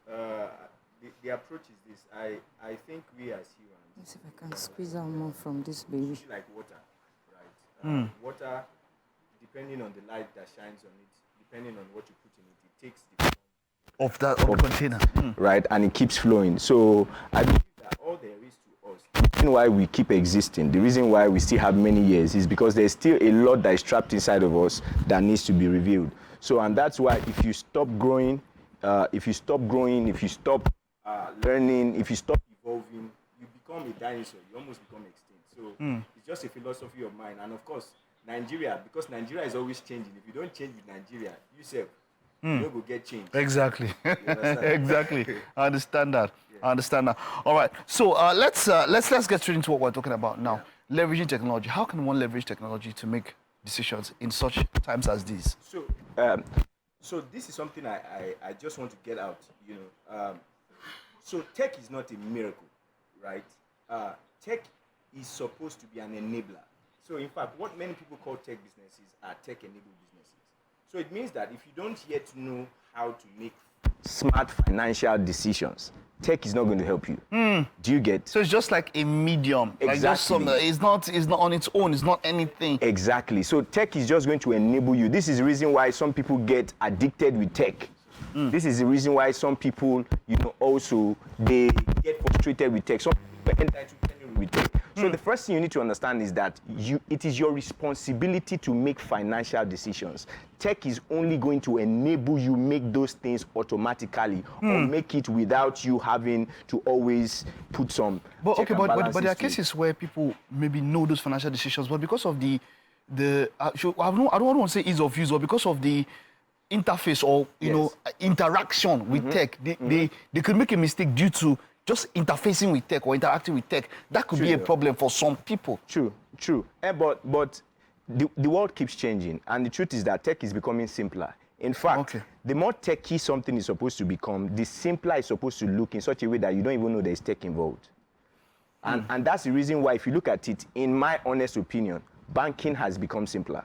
the approach is this. I think we as humans... Let's see if I can squeeze out more from this baby. It's like water, right? Water, depending on the light that shines on it, depending on what you put in it, it takes the Of the container. right, and it keeps flowing. So I believe that all there is to us, the reason why we keep existing, the reason why we still have many years, is because there's still a lot that is trapped inside of us that needs to be revealed. So, and that's why if you stop growing, if you stop learning, if you stop evolving, you become a dinosaur. You almost become extinct. So it's just a philosophy of mine. And of course, Nigeria, because Nigeria is always changing. If you don't change with Nigeria, yourself, you don't go get changed. Exactly. Exactly. I understand that. Yeah. I understand that. All right. So let's get straight into what we're talking about now. Yeah. Leveraging technology. How can one leverage technology to make decisions in such times as these? So this is something I just want to get out. So tech is not a miracle, right? Tech is supposed to be an enabler. So in fact, what many people call tech businesses are tech-enabled businesses. So it means that if you don't yet know how to make smart financial decisions, tech is not going to help you. Do you get? So it's just like a medium. Exactly. Like it's not on its own. It's not anything. Exactly. So tech is just going to enable you. This is the reason why some people get addicted with tech. This is the reason why some people, also they get frustrated with tech. Some people enter into tenure with tech. So the first thing you need to understand is that it is your responsibility to make financial decisions. Tech is only going to enable you make those things automatically or make it without you having to always put some check and balances. But there are cases where people maybe know those financial decisions, but because of the I don't want to say ease of use, or because of the interface or interaction with tech, they could make a mistake due to just interfacing with tech or interacting with tech. That could be a problem for some people. True. But the world keeps changing, and the truth is that tech is becoming simpler. In fact, the more techy something is supposed to become, the simpler it's supposed to look in such a way that you don't even know there's tech involved. And that's the reason why, if you look at it, in my honest opinion, banking has become simpler.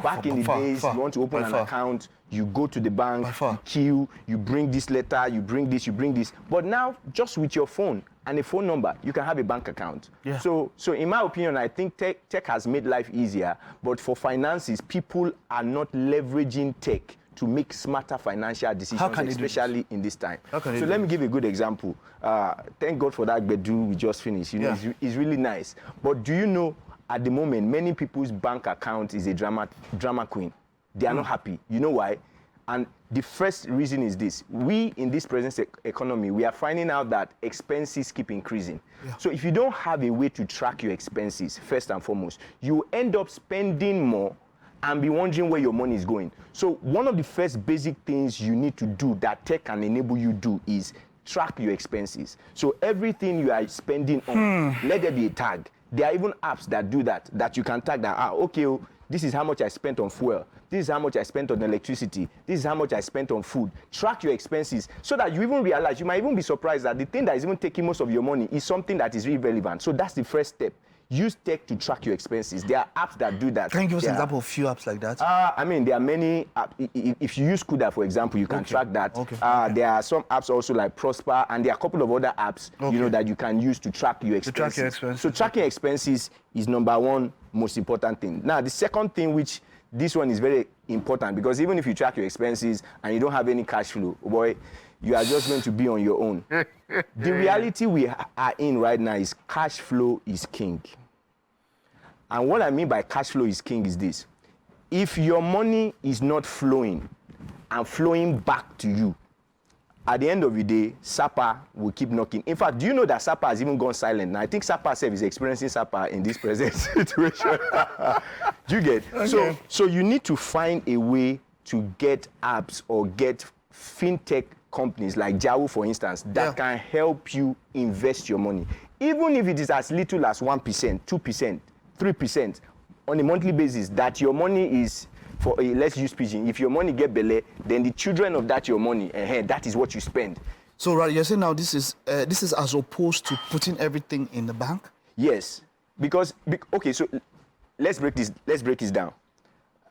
Back in the days, you want to open an account, you go to the bank, you queue, you bring this letter, you bring this. But now, just with your phone and a phone number, you can have a bank account. Yeah. So in my opinion, I think tech has made life easier. But for finances, people are not leveraging tech to make smarter financial decisions, especially in this time. So let me give a good example. Thank God for that Gbedu we just finished. It's really nice. But do you know, at the moment, many people's bank account is a drama queen. They are not happy. You know why? And the first reason is this. We, in this present economy, we are finding out that expenses keep increasing. Yeah. So if you don't have a way to track your expenses, first and foremost, you end up spending more and be wondering where your money is going. So one of the first basic things you need to do that tech can enable you do is track your expenses. So everything you are spending on, let there be a tag. There are even apps that do that you can tag that, okay, this is how much I spent on fuel. This is how much I spent on electricity. This is how much I spent on food. Track your expenses so that you even realize, you might even be surprised that the thing that is even taking most of your money is something that is really relevant. So that's the first step. Use tech to track your expenses. There are apps that do that. Can you give us an example of a few apps like that? I mean, there are many. If you use Kuda, for example, you can track that. There are some apps also like Prosper, and there are a couple of other apps, you know, that you can use to track your expenses. To track your expenses. So tracking expenses is number one most important thing. Now, the second thing, which this one is very important, because even if you track your expenses and you don't have any cash flow, boy, you are just going to be on your own. The reality we are in right now is cash flow is king. And what I mean by cash flow is king is this. If your money is not flowing and flowing back to you, at the end of the day, SAPA will keep knocking. In fact, do you know that SAPA has even gone silent? Now, I think SAPA self is experiencing SAPA in this present situation. Do you get? Okay. So you need to find a way to get apps or get fintech companies like Jawu, for instance, that can help you invest your money. Even if it is as little as 1%, 2%, 3% on a monthly basis, that your money is for let's use pigeon. If your money get belay, then the children of that your money, that is what you spend. So, right, you're saying now this is as opposed to putting everything in the bank? Yes, because okay, so let's break this down,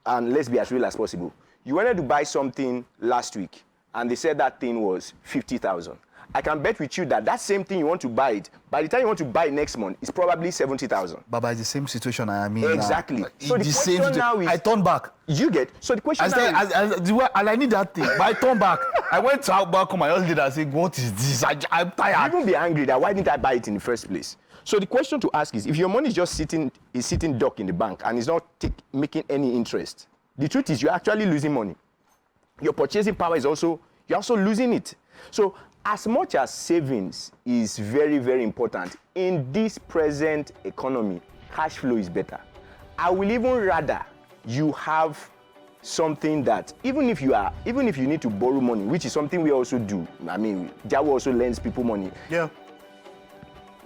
and let's be as real as possible. You wanted to buy something last week, and they said that thing was 50,000. I can bet with you that same thing you want to buy it, by the time you want to buy it next month, it's probably 70,000. But by the same situation I am in exactly. Now. So the question now is, I turn back. You get, so the question and I need that thing, but I turn back. I went back on my old leader and said, what is this? I'm tired. You won't be angry that why didn't I buy it in the first place? So the question to ask is, if your money is just sitting duck in the bank and is not making any interest, the truth is you're actually losing money. Your purchasing power is you're also losing it. So as much as savings is very, very important, in this present economy, cash flow is better. I will even rather you have something that, even if you need to borrow money, which is something we also do. I mean, Jawu also lends people money. Yeah.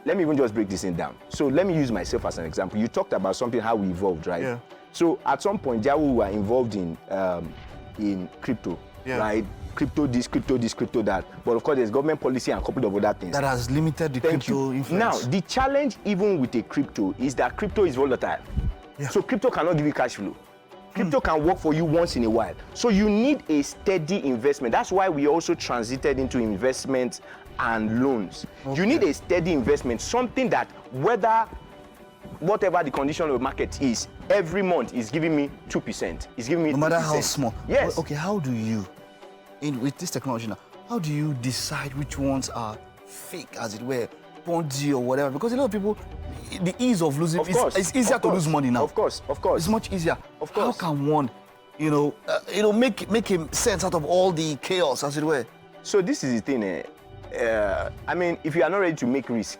Let me even just break this thing down. So let me use myself as an example. You talked about something, how we evolved, right? Yeah. So at some point, Jawu were involved in crypto, right? Crypto this, crypto that. But of course, there's government policy and a couple of other things. That has limited the crypto influence. Now, the challenge even with a crypto is that crypto is volatile. Yeah. So crypto cannot give you cash flow. Crypto can work for you once in a while. So you need a steady investment. That's why we also transited into investments and loans. Okay. You need a steady investment, something that whatever the condition of the market is, every month is giving me 2%. It's giving me 2%. No matter how small. Yes. Okay, how do you, with this technology now, how do you decide which ones are fake, as it were, Ponzi or whatever? Because a lot of people, the ease of losing, it's easier to lose money now. Of course. It's much easier. Of course. How can one, make sense out of all the chaos, as it were? So this is the thing. I mean, if you are not ready to make risk,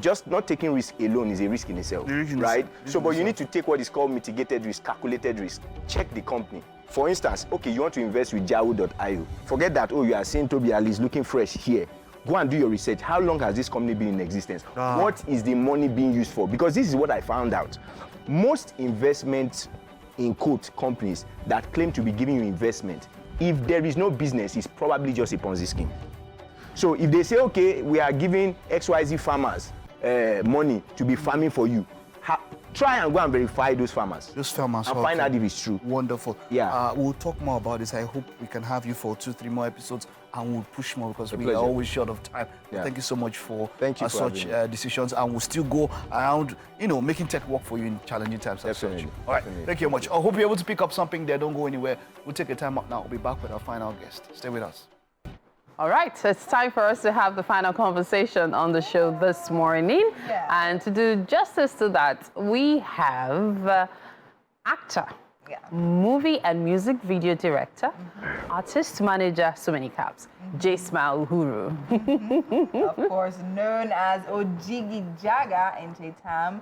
just not taking risk alone is a risk in itself, right? But you need to take what is called mitigated risk, calculated risk. Check the company. For instance, okay, you want to invest with Jawu.io. Forget that, you are saying Toby Ali is looking fresh here. Go and do your research. How long has this company been in existence? What is the money being used for? Because this is what I found out. Most investments, in quote, companies that claim to be giving you investment, if there is no business, it's probably just a Ponzi scheme. So if they say, okay, we are giving XYZ farmers money to be farming for you, try and go and verify those farmers. And find out if it's true. Wonderful. Yeah. We'll talk more about this. I hope we can have you for 2-3 more episodes, and we'll push more because we are always short of time. Yeah. Thank you so much for such decisions, and we'll still go around, making tech work for you in challenging times. Definitely. All right. Thank you very much. I hope you're able to pick up something there. Don't go anywhere. We'll take a time out now. We'll be back with our final guest. Stay with us. All right, so it's time for us to have the final conversation on the show this morning. Yeah. And to do justice to that, we have actor, movie and music video director, artist manager, so many caps, J Smile Uhuru. Of course, known as Ojigi Jaga in Tam,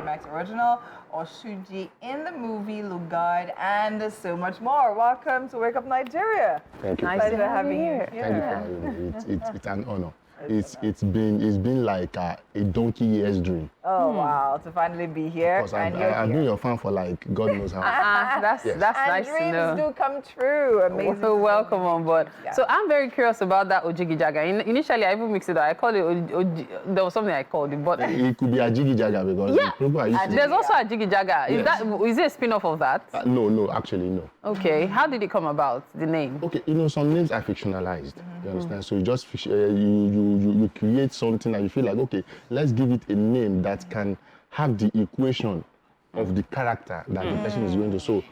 Max Original, or Shuji in the movie Lugard, and so much more. Welcome to Wake Up Nigeria. Thank you. Nice Pleasure to have having you you here. here. Thank you for having me. It's an honor. It's been like a donkey years dream. Oh wow, to finally be here. Because I've been your fan for like God knows how. That's nice to know. And dreams do come true. Amazing. Well, welcome on board. Yeah. So I'm very curious about that Ojigi Jaga. Initially, I even mixed it up. I called it there was something I called it, but It could be a Jiggy Jaga because people are used to there's also a Jiggy Jaga. Is it a spin-off of that? No, actually no. Okay. How did it come about? The name? Okay, some names are fictionalized. You understand? So you just you create something and you feel like, okay, let's give it a name that can have the equation of the character that the person is going to. So,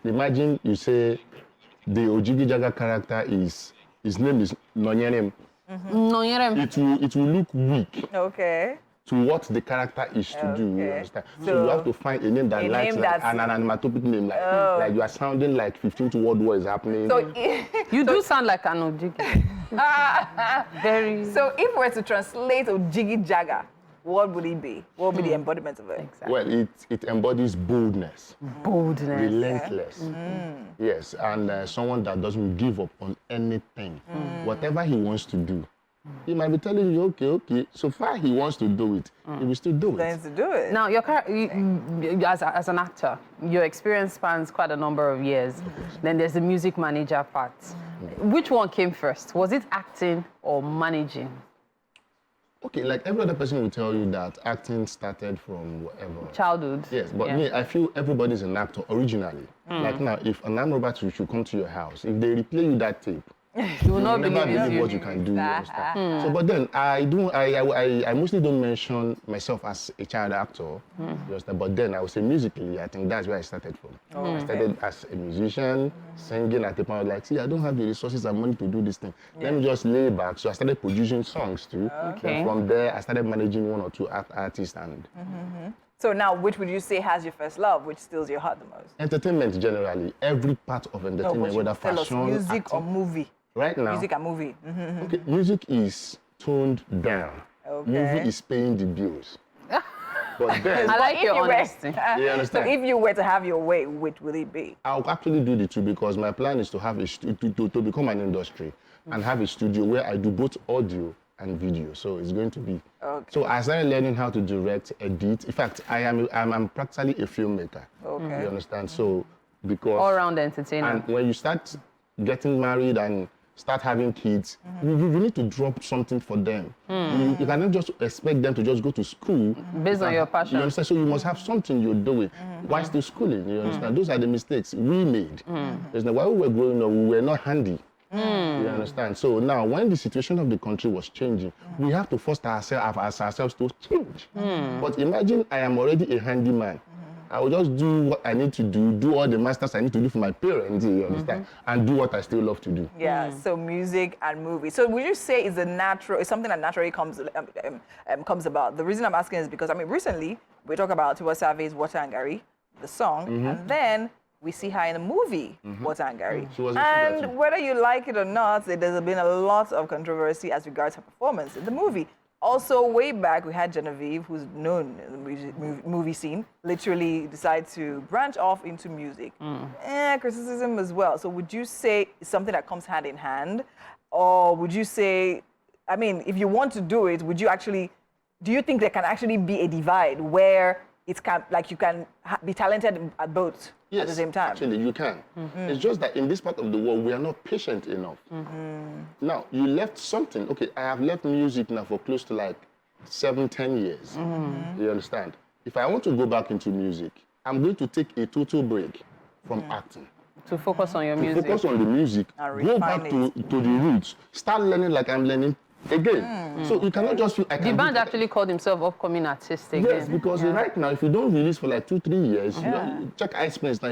imagine you say the Ojigi Jaga character his name is Nonyerem. Nonyerem. It will look weak Okay. to what the character is to do. You understand? So So you have to find a name that likes like an onomatopoeic name, like you are sounding like 15 to what is happening. So, You do sound like an Ojigi. Very. so if we're to translate Ojigi Jaga, what would it be? What would be the embodiment of it? Exactly. Well, it embodies boldness, Boldness. relentless. Yes, and someone that doesn't give up on anything. Whatever he wants to do, he might be telling you, okay. So far he wants to do it, he will still do it. Plans to do it. Now, as an actor, your experience spans quite a number of years. Then there's the music manager part. Which one came first? Was it acting or managing? Okay, like every other person will tell you that acting started from whatever. Childhood. Yes, but me, I feel everybody's an actor originally. Like now, if an arm robber should come to your house, if they replay you that tape, You will not never believe believe what you can do. You understand? So, but then I mostly don't mention myself as a child actor. You understand? But then I would say musically, I think that's where I started from. I started as a musician, singing at the point like, see, I don't have the resources and money to do this thing. Let me just lay back. So I started producing songs too. Then from there, I started managing one or two artists and. So now, which would you say has your first love, which steals your heart the most? Entertainment generally, every part of entertainment, whether tell us, fashion, music acting. or movie? Right now, Music and movie. okay, music is toned down. Okay. Movie is paying the bills. But then, I like your honesty. You understand? So if you were to have your way, which would it be? I'll actually do the two because my plan is to have to become an industry and have a studio where I do both audio and video. So it's going to be. Okay. So I started learning how to direct, edit. In fact, I'm practically a filmmaker. Okay. You understand? So because All-round entertainer. and when you start getting married and start having kids, you need to drop something for them. You cannot just expect them to just go to school. Based on your passion. You understand? So you must have something you're doing while still schooling. You understand? Those are the mistakes we made. While we were growing up, we were not handy. You understand? So now, when the situation of the country was changing, we have to force ourselves to change. But imagine I am already a handyman. I will just do what I need to do all the masters I need to do for my parents, you understand, and do what I still love to do. Yeah, so music and movie. So would you say it's something that naturally comes about? The reason I'm asking is because, recently, we talk about Tiwa Savay's Water and Gary, the song, and then we see her in the movie, Water and Gary. And whether you like it or not, there's been a lot of controversy as regards her performance in the movie. Also, way back, we had Genevieve, who's known in the movie scene, literally decide to branch off into music. Criticism as well. So would you say it's something that comes hand in hand? Or would you say, if you want to do it, do you think there can actually be a divide where you can be talented at both at the same time? Actually, you can. It's just that in this part of the world, we are not patient enough. Now, you left something. Okay, I have left music now for close to 7-10 years. You understand? If I want to go back into music, I'm going to take a total break from acting. To focus on your music. Focus on the music. Go back to the roots. Start learning like I'm learning again. So you cannot just feel... The band actually called himself upcoming artist again. Yes, because right now, if you don't release for 2-3 years, you check Ice Prince,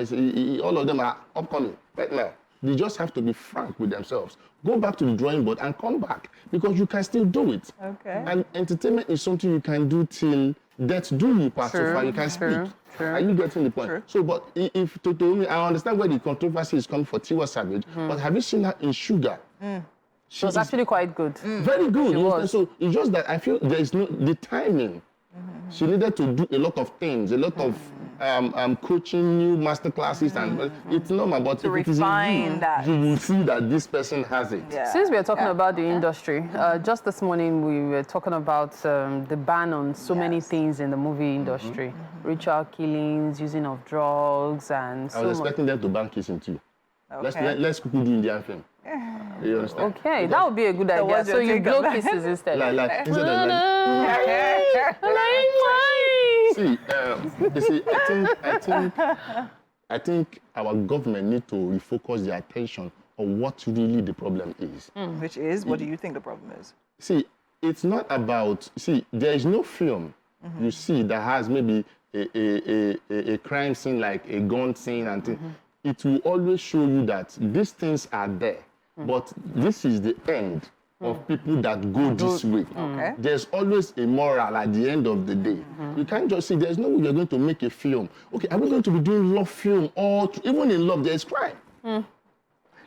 all of them are upcoming right now. They just have to be frank with themselves. Go back to the drawing board and come back because you can still do it. Okay. And entertainment is something you can do till That do you pass so far, you can speak. Are you getting the point? So, but if to me, I understand where the controversy is coming for Tiwa Savage, but have you seen her in Sugar? She was actually quite good. Very good. So it's just that I feel there is no the timing. She needed to do a lot of things, a lot of coaching, new master classes, and it's normal. But to if it is in you, you will see that this person has it. Yeah. Since we are talking about the industry, just this morning we were talking about the ban on so many things in the movie industry, ritual killings, using of drugs, and so I was expecting them to ban kissing too. Let's quickly do Indian film. You understand? Okay, that would be a good idea. So you blow kisses instead. I think our government need to refocus their attention on what really the problem is. Which is, what do you think the problem is? See, it's not about, there is no film you see that has maybe a crime scene like a gun scene and things. It will always show you that these things are there, but this is the end of people that go this way. There's always a moral at the end of the day. You can't just say there's no way you're going to make a film. Okay, are we going to be doing love film? Or even in love, there's crime.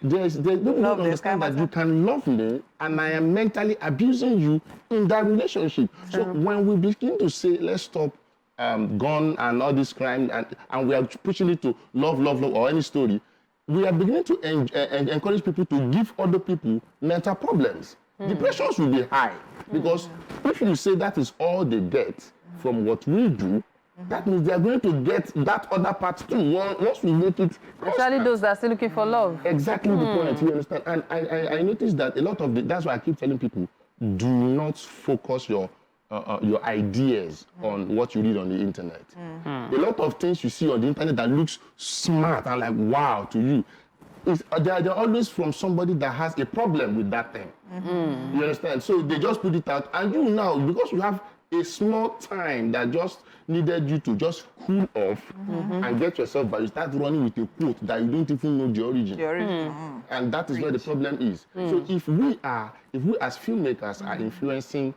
There's people don't understand that you can love me and I am mentally abusing you in that relationship. So when we begin to say, let's stop gun and all this crime, and we are pushing it to love, or any story, we are beginning to encourage people to give other people mental problems. Depressions will be high, because if you say that is all they get from what we do, that means they are going to get that other part too, once we make it constant. Especially those that are still looking for love. Exactly the point, you understand? And I noticed that a lot of that's why I keep telling people, do not focus your ideas on what you read on the internet. A lot of things you see on the internet that looks smart and like wow to you, they're always from somebody that has a problem with that thing. You understand? So they just put it out, and you now, because you have a small time that just needed you to just cool off and get yourself, but you start running with a quote that you don't even know the origin. And that is where the problem is. So if we as filmmakers are influencing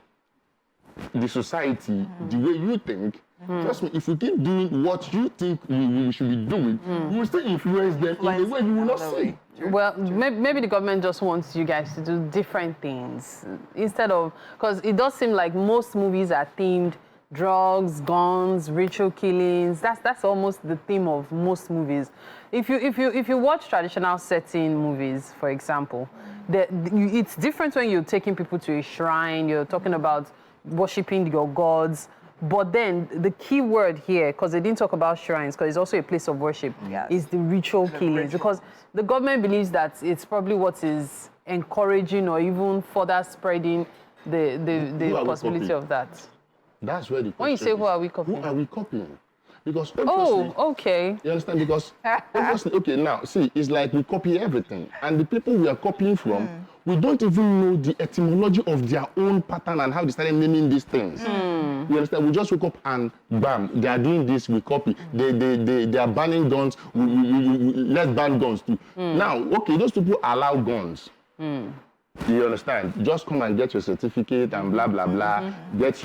the society the way you think, trust me, if you keep doing what you think we should be doing, you will still influence them in a way you will not see. Well, maybe the government just wants you guys to do different things instead of, because it does seem like most movies are themed drugs, guns, ritual killings. That's almost the theme of most movies. If you watch traditional setting movies, for example, it's different when you're taking people to a shrine. You're talking about worshipping your gods. But then the key word here, because they didn't talk about shrines, because it's also a place of worship, is the ritual killings. Because the government believes that it's probably what is encouraging or even further spreading the possibility of that. That's where the question when you say is, who are we copying? Who are we copying? Because okay. You understand? Because obviously, okay, now see, it's like we copy everything, and the people we are copying from, we don't even know the etymology of their own pattern and how they started naming these things. You understand? We just woke up and bam, they are doing this, we copy. They are banning guns, let's ban guns too. Now, okay, those people allow guns. You understand? Just come and get your certificate and blah, blah, blah, get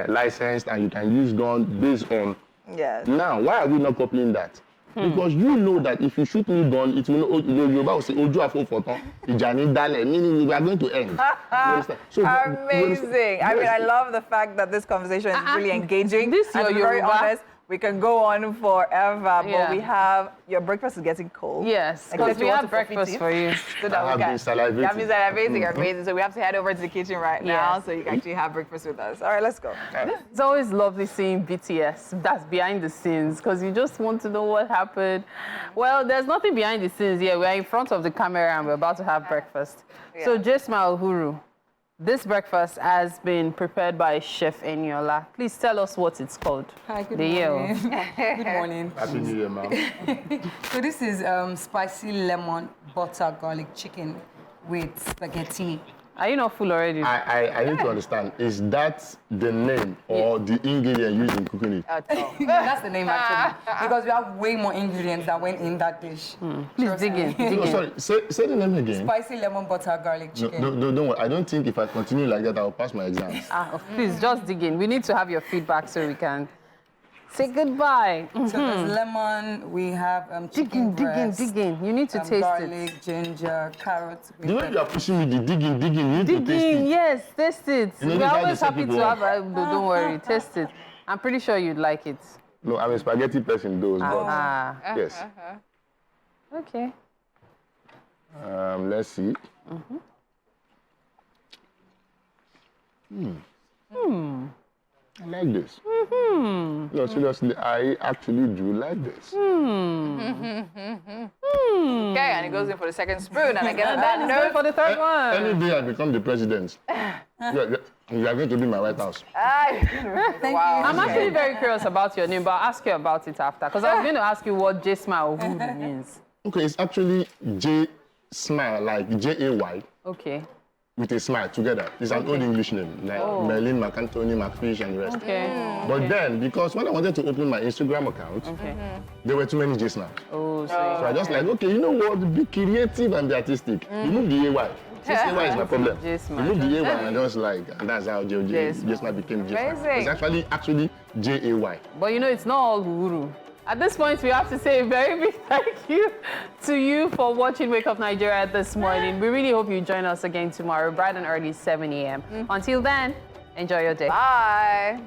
licensed, and you can use guns based on. Now, why are we not copying that? Because you know that if you shoot me gun, it will say, meaning we are going to end. So, amazing. I mean, I love the fact that this conversation is really engaging. And very honest, we can go on forever, but we have, your breakfast is getting cold. Yes, because we have breakfast for you. So that we can. That means that amazing, amazing. So we have to head over to the kitchen right now so you can actually have breakfast with us. All right, let's go. It's always lovely seeing BTS. That's behind the scenes, because you just want to know what happened. Well, there's nothing behind the scenes here. We're in front of the camera and we're about to have breakfast. So Jesma Uhuru, this breakfast has been prepared by Chef Eniola. Please tell us what it's called. Hi, good morning. Good morning. Happy New Year, ma'am. So this is spicy lemon butter garlic chicken with spaghetti Are you not full already? I need to understand, is that the name or the ingredient used in cooking it? That's the name actually. Because we have way more ingredients that went in that dish. Please dig in. No, sorry, say the name again. Spicy lemon butter garlic chicken. No, don't worry. I don't think if I continue like that, I'll pass my exams. Please, just dig in. We need to have your feedback so we can say goodbye. So there's lemon, we have chicken breast. Dig in. You need to taste garlic, ginger, carrots. The way you are pushing me, the digging, you need to taste it. Yes, taste it. You know, We're always happy to have don't worry, taste it. I'm pretty sure you'd like it. No, I'm a spaghetti person, though. Yes. Okay. Let's see. I like this. No, seriously, I actually do like this. Okay, and it goes in for the second spoon, and I get on that note for the third one. Any day I become the president, you are going to be my White House. Wow. I'm actually very curious about your name, but I'll ask you about it after. Because I was going to ask you what J-Smile means. Okay, it's actually J-Smile, like J-A-Y. Okay. With a smile together. It's an old English name, like Merlin, McAntony, McFish, and the rest. But then, because when I wanted to open my Instagram account, there were too many J-Smiles. So I just like, okay, you know what? Be creative and be artistic. Remove the A-Y. Since A-Y is my problem. Remove the A-Y and just like, and that's how J-Smile became J-Smile. It's actually J-A-Y. But you know, it's not all Uhuru. At this point, we have to say a very big thank you to you for watching Wake Up Nigeria this morning. We really hope you join us again tomorrow, bright and early, 7 a.m. Until then, enjoy your day. Bye.